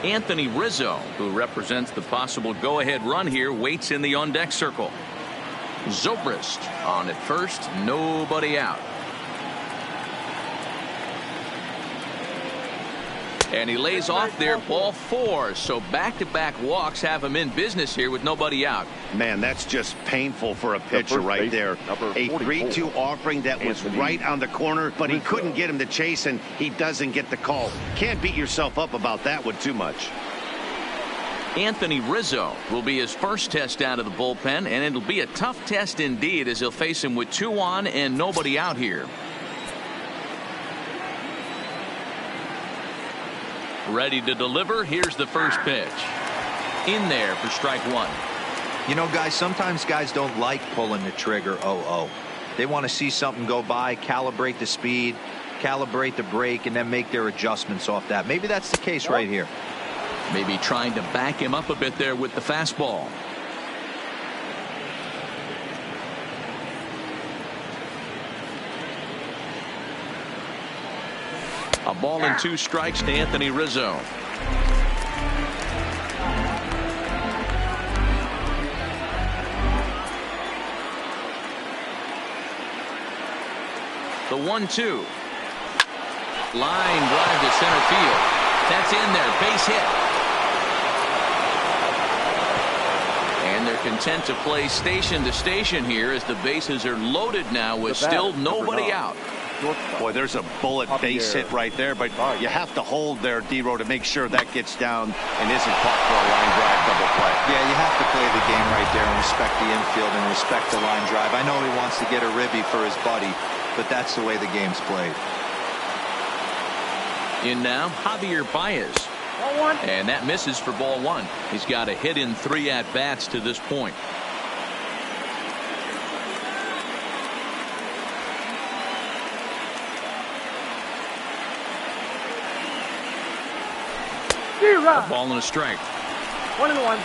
Anthony Rizzo, who represents the possible go-ahead run here, waits in the on-deck circle. Zobrist on at first, nobody out. And he lays off there, ball 4. So back-to-back walks have him in business here with nobody out. Man, that's just painful for a pitcher right there. A 3-2 offering that was right on the corner, but he couldn't get him to chase, and he doesn't get the call. Can't beat yourself up about that one too much. Anthony Rizzo will be his first test out of the bullpen, and it'll be a tough test indeed as he'll face him with 2 on and nobody out here. Ready to deliver. Here's the first pitch. In there for strike 1. You know, guys, sometimes guys don't like pulling the trigger 0-0. They want to see something go by, calibrate the speed, calibrate the brake, and then make their adjustments off that. Maybe that's the case right here. Maybe trying to back him up a bit there with the fastball. A ball and 2 strikes to Anthony Rizzo. The 1-2. Line drive to center field. That's in there. Base hit. And they're content to play station to station here as the bases are loaded now with still nobody out. Boy, there's a bullet base hit right there, but you have to hold there, D-Row, to make sure that gets down and isn't caught for a line drive double play. Yeah, you have to play the game right there and respect the infield and respect the line drive. I know he wants to get a ribby for his buddy, but that's the way the game's played. In now, Javier Baez. And that misses for ball 1. He's got a hit in 3 at-bats to this point. A ball and a strike. 1-1.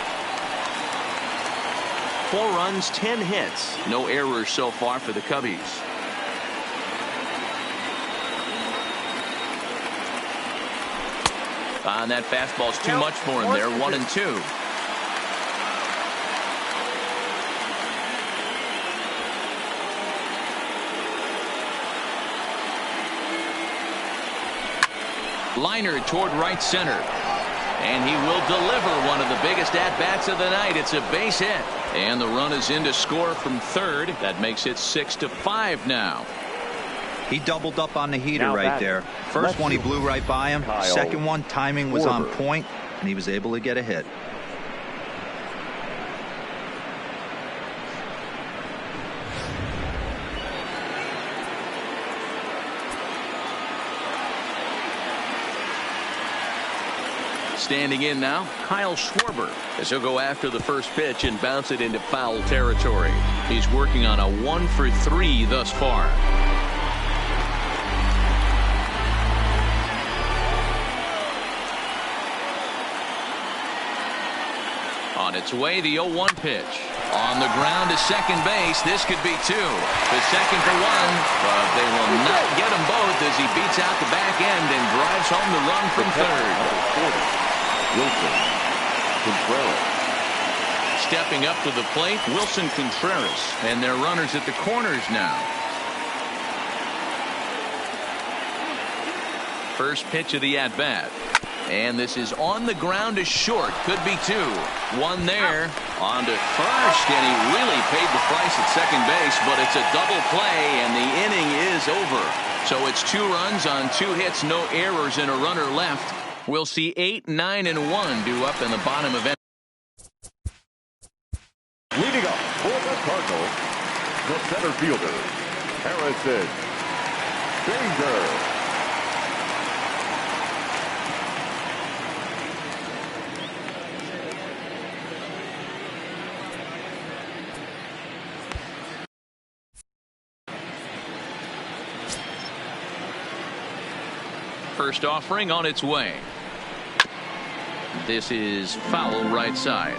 4 runs, 10 hits. No errors so far for the Cubbies. And that fastball's too much for him there. 1-2. Liner toward right center. And he will deliver one of the biggest at-bats of the night. It's a base hit. And the run is in to score from third. That makes it 6-5 now. He doubled up on the heater right there. First one he blew right by him. Second one, timing was on point, and he was able to get a hit. Standing in now, Kyle Schwarber, as he'll go after the first pitch and bounce it into foul territory. He's working on a 1-for-3 thus far. On its way, the 0-1 pitch. On the ground to second base. This could be 2. The second for 1, but they will not get them both as he beats out the back end and drives home the run from third. Wilson Contreras. Stepping up to the plate, Wilson Contreras, and their runners at the corners now. First pitch of the at-bat. And this is on the ground to short. Could be 2. 1 there. On to first, and he really paid the price at second base, but it's a double play, and the inning is over. So it's 2 runs on 2 hits, no errors, and a runner left. We'll see 8, 9, and 1 due up in the bottom of it. Leading up for the Cardinals, the center fielder, Harrison Bader. First offering on its way. This is foul right side.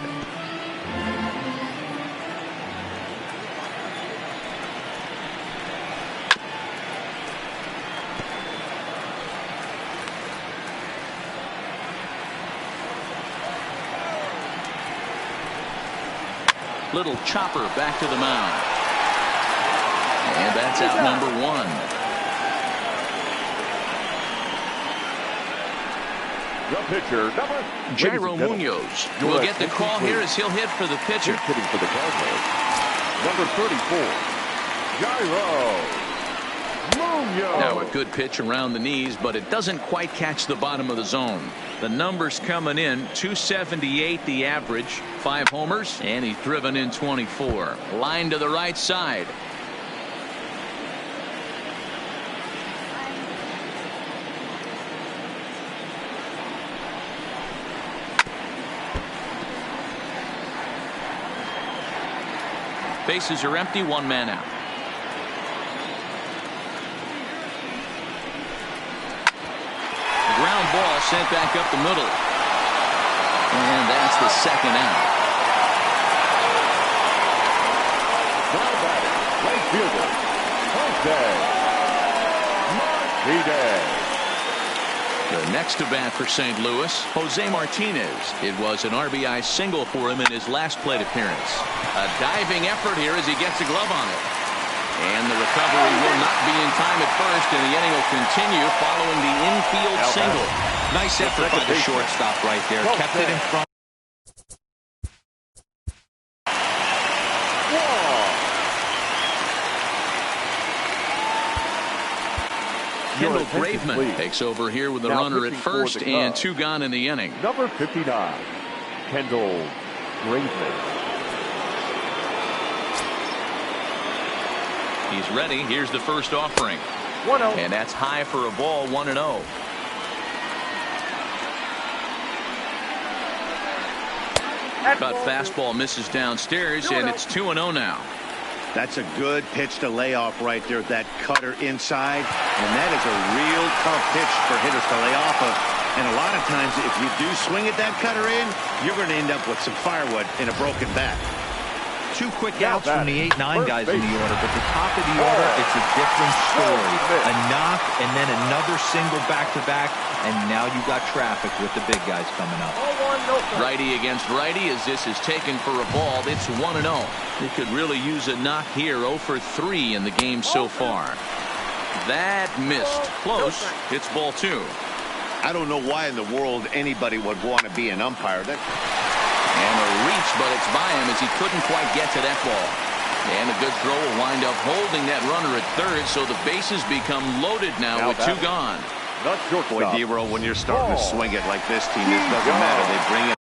Little chopper back to the mound. And that's out number one. The pitcher, Jairo Munoz will get the call here as he'll hit for the pitcher. Hitting for the Cardinals, number 34, Jairo Munoz. Now a good pitch around the knees, but it doesn't quite catch the bottom of the zone. The numbers coming in, 278 the average, 5 homers, and he's driven in 24. Line to the right side. Bases are empty, 1 man out. Ground ball sent back up the middle. And that's the second out. Now batting, right fielder, Martinez. The next to bat for St. Louis, Jose Martinez. It was an RBI single for him in his last plate appearance. A diving effort here as he gets a glove on it. And the recovery will not be in time at first, and the inning will continue following the infield single. Nice effort by the shortstop right there. Kept it in front. Kendall Graveman takes over here with a runner at first and 2 gone in the inning. Number 59, Kendall Graveman. He's ready. Here's the first offering. 1-0. And that's high for a ball, 1-0. But fastball misses downstairs, and it's 2-0 now. That's a good pitch to lay off right there. That cutter inside. And that is a real tough pitch for hitters to lay off of. And a lot of times, if you do swing at that cutter in, you're going to end up with some firewood in a broken bat. 2 quick outs from the 8-9 guys in the order, but the top of the order, it's a different story. A knock and then another single back-to-back, and now you got traffic with the big guys coming up. Righty against righty as this is taken for a ball. It's 1-0. They could really use a knock here. 0 for 3 in the game so far. That missed. Close. It's ball 2. I don't know why in the world anybody would want to be an umpire. And a reach, but it's by him as he couldn't quite get to that ball. And a good throw will wind up holding that runner at third, so the bases become loaded now with 2 gone. Boy, D-Roll, when you're starting to swing it like this team, it doesn't matter. They bring it.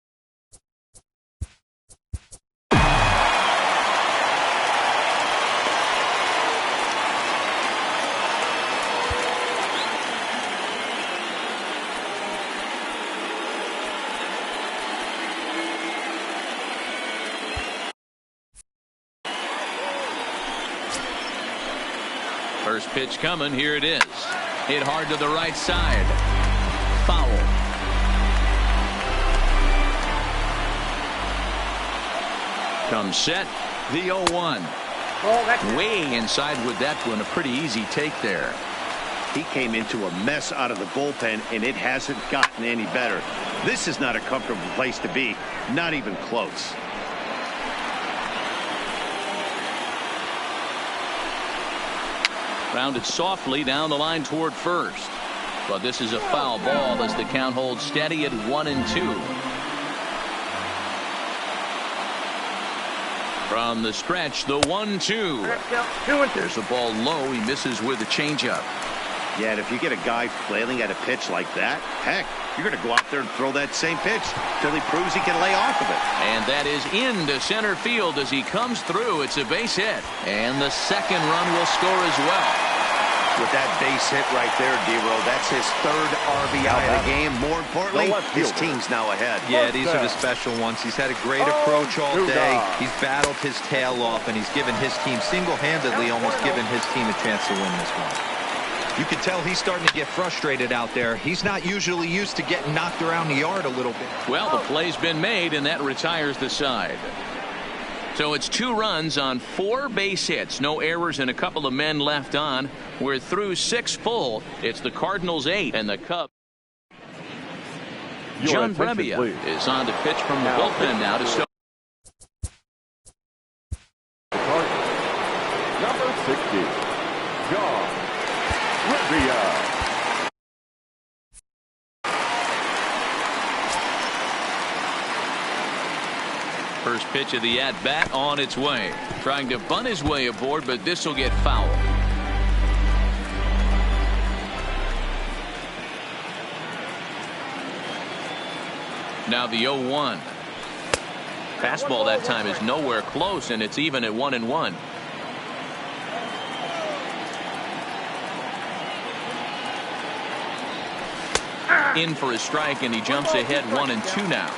First pitch coming. Here it is. Hit hard to the right side. Foul. Comes set. The 0-1. Way inside with that one. A pretty easy take there. He came into a mess out of the bullpen, and it hasn't gotten any better. This is not a comfortable place to be. Not even close. Rounded softly down the line toward first. But this is a foul ball as the count holds steady at 1-2. From the stretch, the 1-2. There's a ball low. He misses with a changeup. Yeah, and if you get a guy flailing at a pitch like that, heck, you're going to go out there and throw that same pitch till he proves he can lay off of it. And that is into center field as he comes through. It's a base hit. And the second run will score as well. With that base hit right there, D-Row, that's his 3rd RBI of the game. More importantly, his team's now ahead. Yeah, these are the special ones. He's had a great approach all day. He's battled his tail off, and he's given his team single-handedly, almost given his team a chance to win this one. You can tell he's starting to get frustrated out there. He's not usually used to getting knocked around the yard a little bit. Well, the play's been made, and that retires the side. So it's 2 runs on 4 base hits. No errors and a couple of men left on. We're through 6 full. It's the Cardinals 8 and the Cubs. John Brebbia is on to pitch from the bullpen now to start. Number 60, John Brebbia. First pitch of the at-bat on its way. Trying to bunt his way aboard, but this will get fouled. Now the 0-1. Fastball that time is nowhere close, and it's even at 1-1. In for a strike, and he jumps ahead 1-2 now.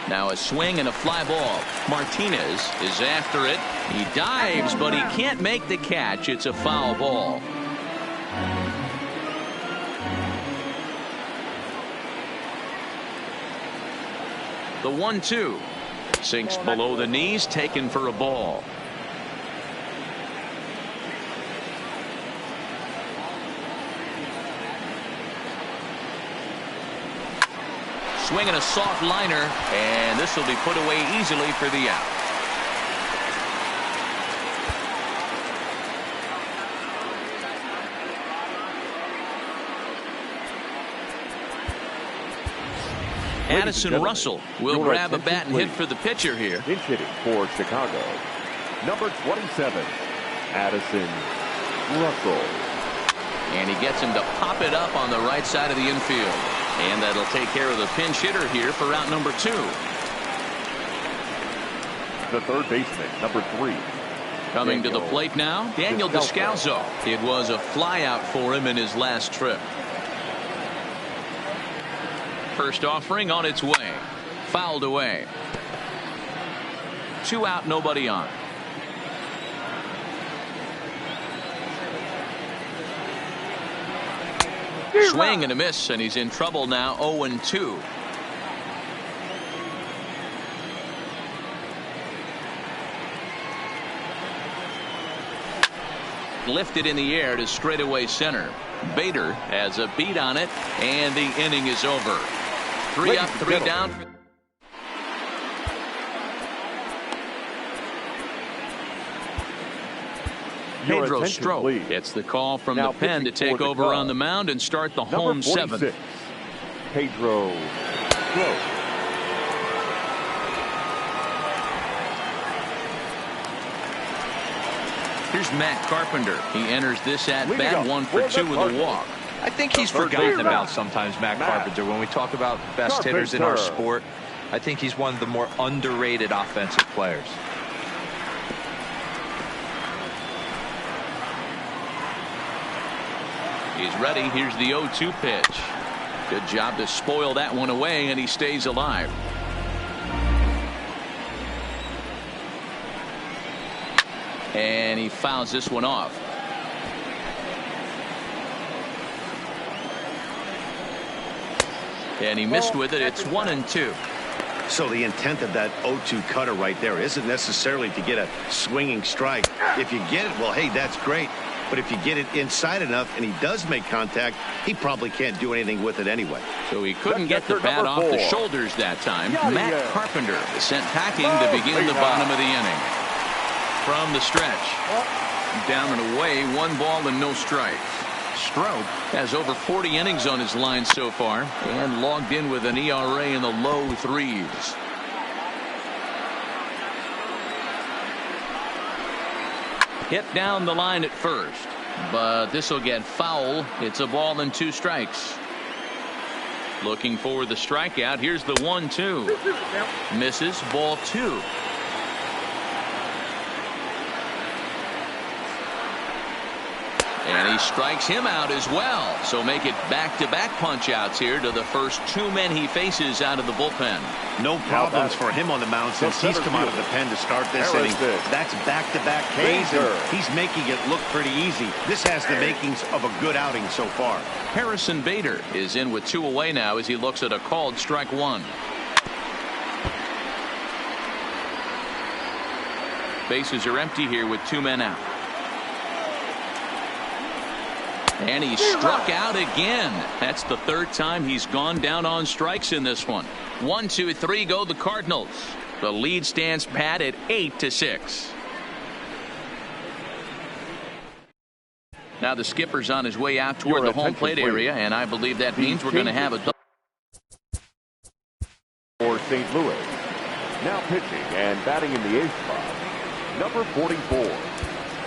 Now a swing and a fly ball. Martinez is after it. He dives, but he can't make the catch. It's a foul ball. The 1-2 sinks below the knees, taken for a ball. Swinging a soft liner, and this will be put away easily for the out. Addison Russell will grab a bat and hit for the pitcher here. Pinch hitting for Chicago, number 27, Addison Russell. And he gets him to pop it up on the right side of the infield. And that'll take care of the pinch hitter here for out number 2. The third baseman, number 3. Coming to the plate now, Daniel Descalso. It was a flyout for him in his last trip. First offering on its way. Fouled away. 2 out, nobody on. Swing and a miss, and he's in trouble now. 0-2. Lifted in the air to straightaway center. Bader has a beat on it, and the inning is over. 3 up, 3 down. Pedro Strop gets the call from the pen to take over on the mound and start the home 7th. Pedro Strop. Here's Matt Carpenter. He enters this at bat 1 for 2 with a walk. I think he's forgotten about sometimes, Matt Carpenter. When we talk about best hitters in our sport, I think he's one of the more underrated offensive players. He's ready. Here's the 0-2 pitch. Good job to spoil that one away, and he stays alive. And he fouls this one off. And he missed with it. It's 1-2. So the intent of that 0-2 cutter right there isn't necessarily to get a swinging strike. If you get it, well, hey, that's great. But if you get it inside enough and he does make contact, he probably can't do anything with it anyway. So he couldn't get the bat off the shoulders that time. Matt Carpenter is sent packing to begin the bottom of the inning. From the stretch. Down and away, 1 ball and no strikes. Strop has over 40 innings on his line so far and logged in with an ERA in the low 3s. Hit down the line at first, but this will get foul. It's a ball and 2 strikes. Looking for the strikeout. Here's the 1-2. Misses, ball 2. And he strikes him out as well. So make it back-to-back punch-outs here to the first 2 men he faces out of the bullpen. No problems for him on the mound since he's come out of the pen to start this inning. That's back-to-back Ks, and he's making it look pretty easy. This has the makings of a good outing so far. Harrison Bader is in with 2 away now as he looks at a called strike 1. Bases are empty here with 2 men out. And he struck out again. That's the 3rd time he's gone down on strikes in this one. 1, 2, 3 go the Cardinals. The lead stands pat at 8-6. Now the skipper's on his way out toward the home plate area, and I believe that means we're going to have a double for St. Louis. Now pitching and batting in the 8th spot, number 44,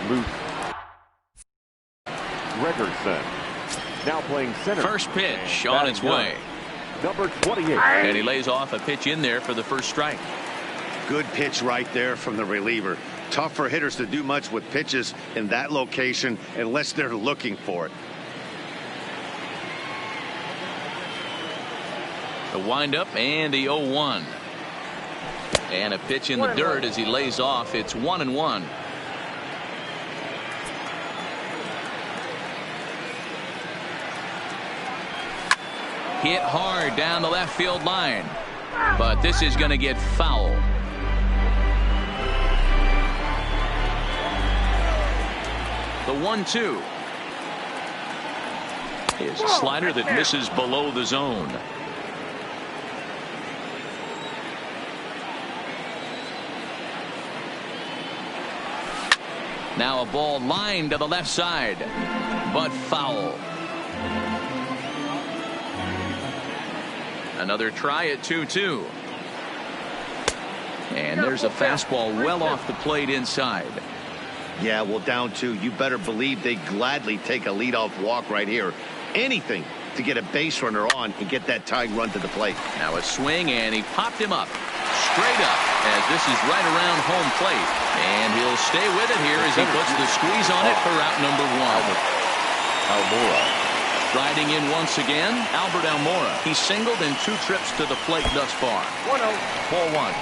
Luke Gregerson. Now playing center. First pitch on its way. Number 28. And he lays off a pitch in there for the first strike. Good pitch right there from the reliever. Tough for hitters to do much with pitches in that location unless they're looking for it. The windup and the 0-1. And a pitch in the dirt as he lays off. It's 1-1. Hit hard down the left field line. But this is going to get foul. The 1-2 is a slider that misses below the zone. Now a ball lined to the left side, but foul. Another try at 2-2. And there's a fastball well off the plate inside. Yeah, well, down 2. You better believe they gladly take a leadoff walk right here. Anything to get a base runner on and get that tying run to the plate. Now a swing, and he popped him up. Straight up, as this is right around home plate. And he'll stay with it here as he puts the squeeze on it for out number 1. Almora. Riding in once again, Albert Almora. He's singled in 2 trips to the plate thus far. 1-0. Ball 1.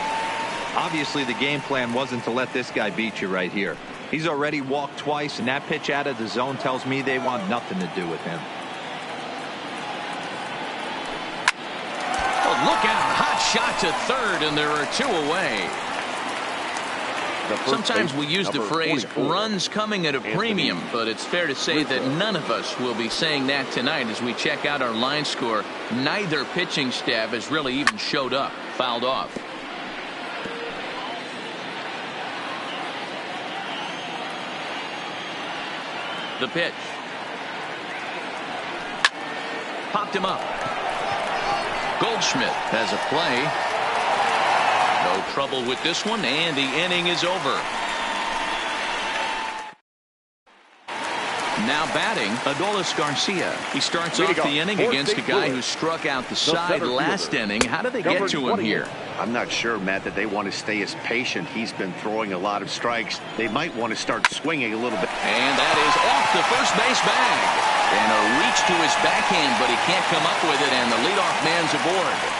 Obviously, the game plan wasn't to let this guy beat you right here. He's already walked twice, and that pitch out of the zone tells me they want nothing to do with him. Oh, look out. Hot shot to third, and there are 2 away. Sometimes we use the phrase runs coming at a premium, but it's fair to say that none of us will be saying that tonight as we check out our line score. Neither pitching staff has really even showed up. Fouled off. The pitch. Popped him up. Goldschmidt has a play. No trouble with this one, and the inning is over. Now batting, Adolis Garcia. He starts off the inning against a guy who struck out the side last inning. How did they get to him here? I'm not sure, Matt, that they want to stay as patient. He's been throwing a lot of strikes. They might want to start swinging a little bit. And that is off the first base bag. And a reach to his backhand, but he can't come up with it, and the leadoff man's aboard.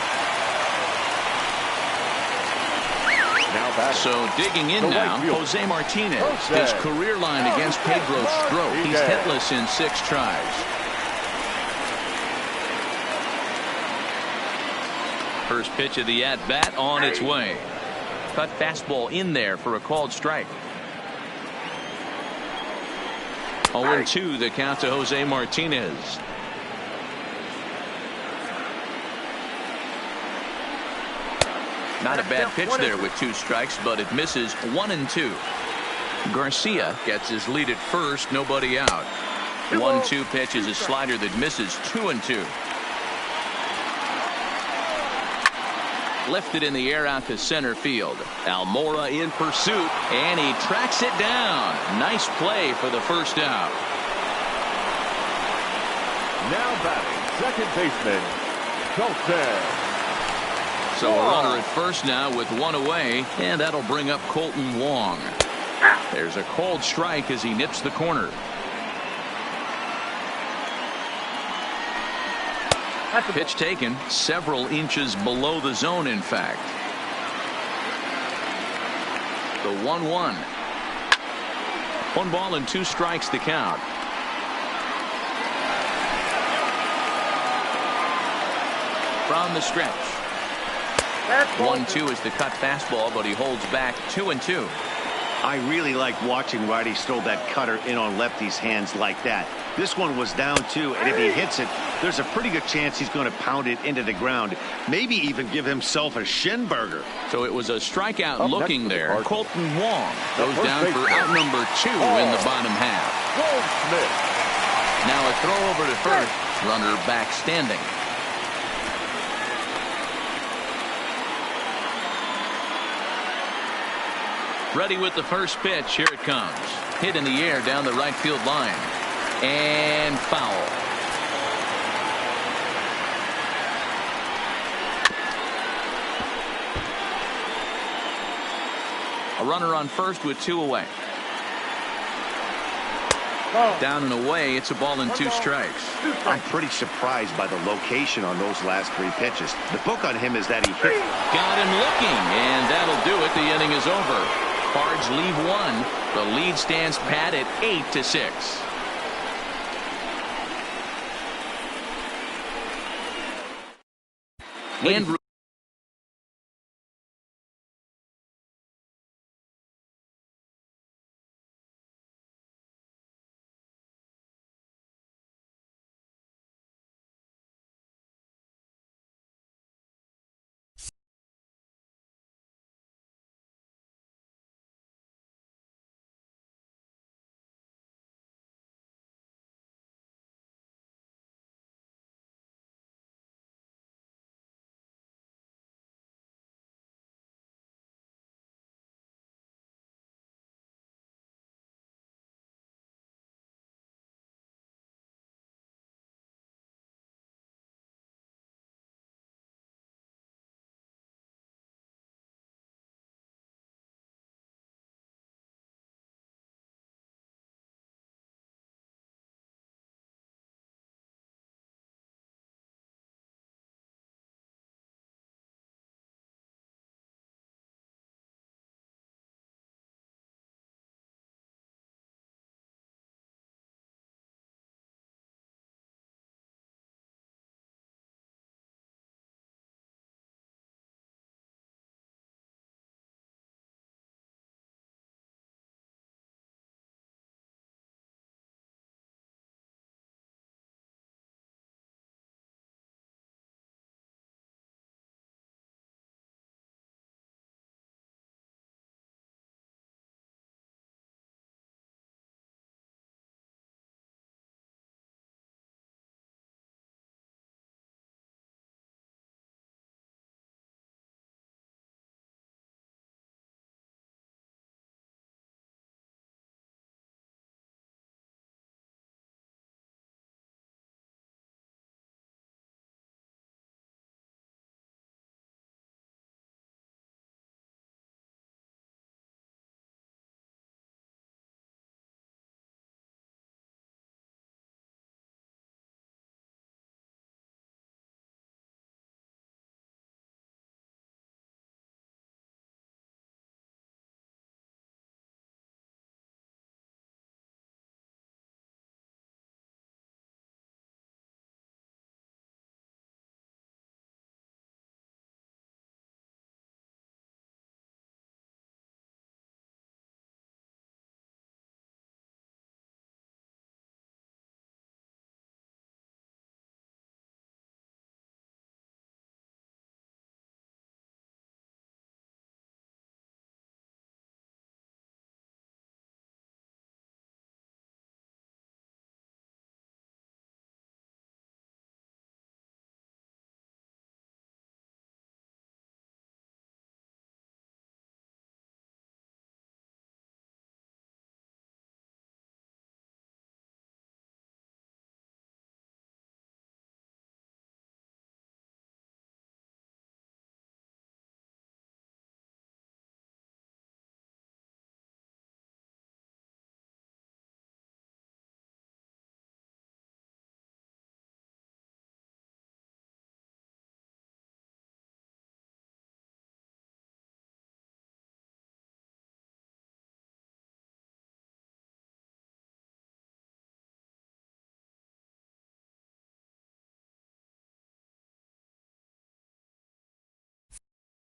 So digging in now, Jose Martinez. His career line against Pedro Strop. He's hitless in 6 tries. First pitch of the at-bat on its way. Cut fastball in there for a called strike. 0-2 the count to Jose Martinez. Not a bad pitch there with 2 strikes, but it misses 1-2. Garcia gets his lead at first, nobody out. 1-2 pitch is a slider that misses 2-2. Lifted in the air out to center field. Almora in pursuit, and he tracks it down. Nice play for the first out. Now batting, second baseman, Colton. So a runner at first now with 1 away, and that'll bring up Colton Wong. There's a called strike as he nips the corner. That's a Pitch taken several inches below the zone, in fact. The 1-1. 1 ball and 2 strikes to count. From the stretch. 1-2 is the cut fastball, but he holds back 2-2. I really like watching righties throw that cutter in on lefties' hands like that. This one was down 2, and if he hits it, there's a pretty good chance he's going to pound it into the ground. Maybe even give himself a shin burger. So it was a strikeout looking there. Colton Wong goes first down for baseman. out number 2 in the bottom half. Goldschmidt. Now a throw over to first. Runner back standing. Ready with the first pitch. Here it comes. Hit in the air down the right field line. And foul. A runner on first with 2 away. Down and away. It's a ball and 2 strikes. I'm pretty surprised by the location on those last 3 pitches. The book on him is that he hit. Got him looking, and that'll do it. The inning is over. Cards leave 1. The lead stands pat at 8-6. Andrew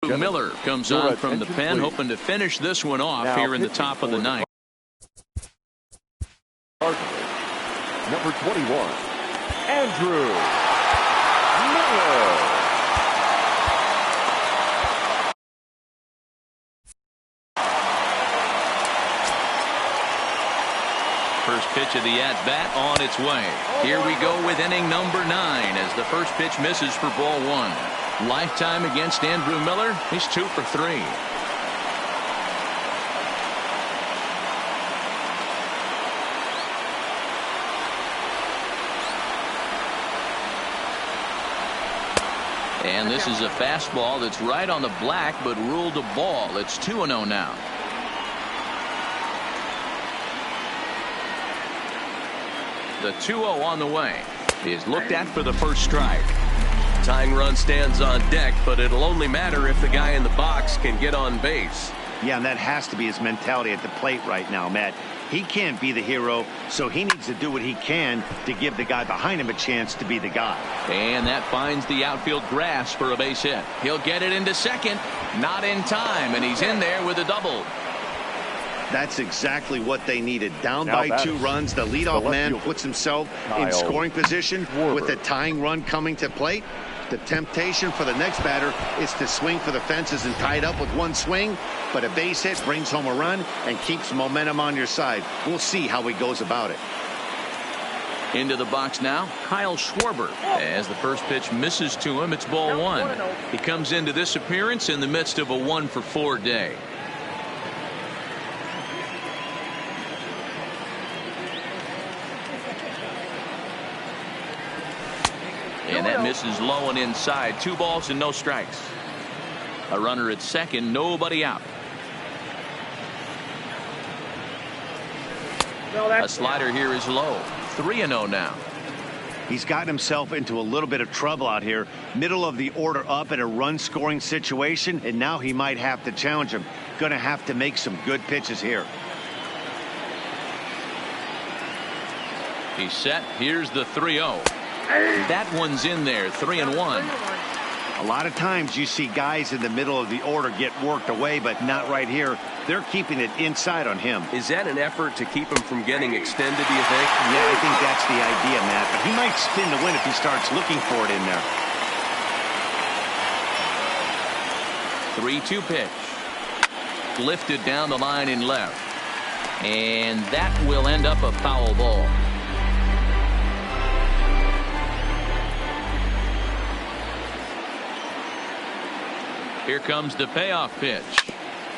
Miller comes on from the pen, hoping to finish this one off here in the top of the ninth. Number 21, Andrew Miller. First pitch of the at-bat on its way. Here we go with inning number 9 as the first pitch misses for ball 1. Lifetime against Andrew Miller. He's 2 for 3. And this is a fastball that's right on the black but ruled a ball. It's 2-0 now. The 2-0 on the way is looked at for the first strike. Tying run stands on deck, but it'll only matter if the guy in the box can get on base. Yeah, and that has to be his mentality at the plate right now, Matt. He can't be the hero, so he needs to do what he can to give the guy behind him a chance to be the guy. And that finds the outfield grass for a base hit. He'll get it into second. Not in time, and he's in there with a double. That's exactly what they needed. Down by 2 runs, the leadoff man puts himself in scoring position with the tying run coming to plate. The temptation for the next batter is to swing for the fences and tie it up with one swing, but a base hit brings home a run and keeps momentum on your side. We'll see how he goes about it. Into the box now, Kyle Schwarber. As the first pitch misses to him, it's ball 1. He comes into this appearance in the midst of a 1-for-4 day. And that misses low and inside. 2 balls and no strikes. A runner at second, nobody out. A slider here is low. 3-0 now. He's gotten himself into a little bit of trouble out here. Middle of the order up in a run scoring situation, and now he might have to challenge him. Going to have to make some good pitches here. He's set. Here's the 3-0. That one's in there. 3-1. A lot of times you see guys in the middle of the order get worked away, but not right here. They're keeping it inside on him. Is that an effort to keep him from getting extended, do you think? Yeah, I think that's the idea, Matt. But he might spin the win if he starts looking for it in there. 3-2 pitch. Lifted down the line in left. And that will end up a foul ball. Here comes the payoff pitch.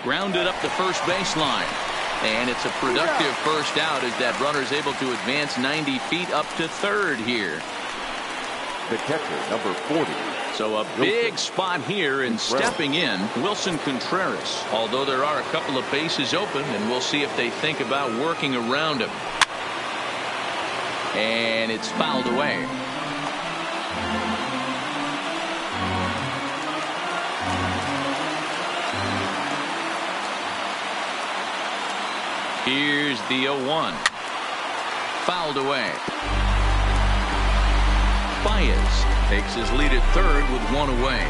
Grounded up the first baseline. And it's a productive first out as that runner is able to advance 90 feet up to third here. The catcher, number 40. So a big spot here, and stepping in, Wilson Contreras. Although there are a couple of bases open, and we'll see if they think about working around him. And it's fouled away. Here's the 0-1. Fouled away. Baez takes his lead at third with 1 away.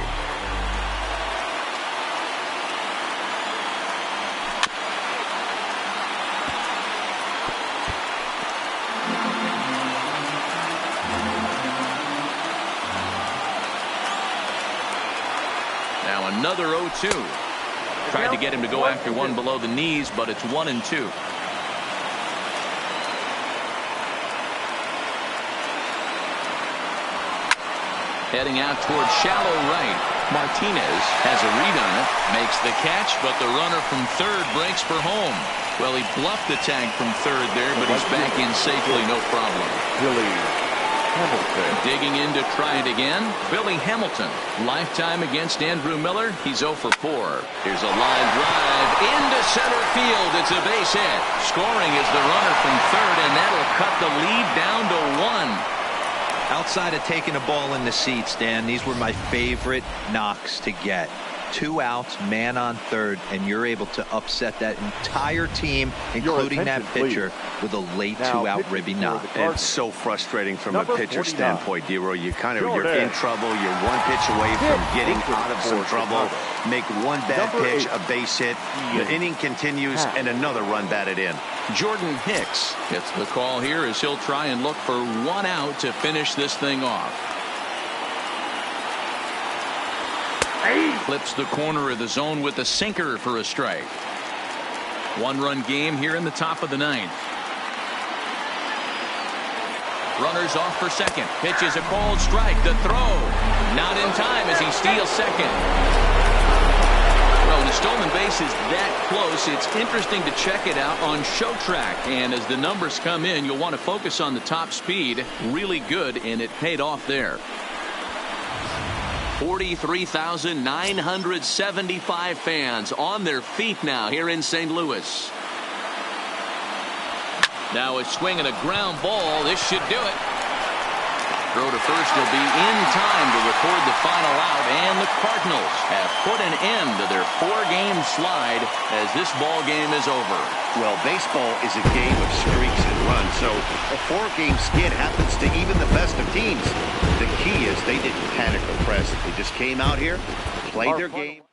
Now another 0-2. Tried to get him to go after one below the knees, but it's 1-2. Heading out towards shallow right. Martinez has a read on it, makes the catch, but the runner from third breaks for home. Well, he bluffed the tag from third there, but he's back in safely, no problem. Billy Hamilton. Digging in to try it again, Billy Hamilton. Lifetime against Andrew Miller. He's 0 for 4. Here's a line drive into center field. It's a base hit. Scoring is the runner from third, and that'll cut the lead down to 1. Outside of taking a ball in the seats, Dan, these were my favorite knocks to get. 2 outs, man on third, and you're able to upset that entire team, including that pitcher, with a late 2-out ribby knock. It's so frustrating from a pitcher 49. standpoint, D-Roy. You're in trouble. You're one pitch away from getting out of some trouble. Make one bad pitch, a base hit. The inning continues, and another run batted in. Jordan Hicks gets the call here as he'll try and look for 1 out to finish this thing off. Flips the corner of the zone with a sinker for a strike. 1-run game here in the top of the 9th. Runners off for second. Pitch is a called strike. The throw not in time as he steals second. Well, when a stolen base is that close, it's interesting to check it out on Show Track. And as the numbers come in, you'll want to focus on the top speed. Really good, and it paid off there. 43,975 fans on their feet now here in St. Louis. Now a swing and a ground ball. This should do it. Throw to first will be in time to record the final out, and the Cardinals have put an end to their 4-game slide as this ball game is over. Well, baseball is a game of streaks and runs, so a 4-game skid happens to even the best of teams. The key is they didn't panic or press. They just came out here, played their game.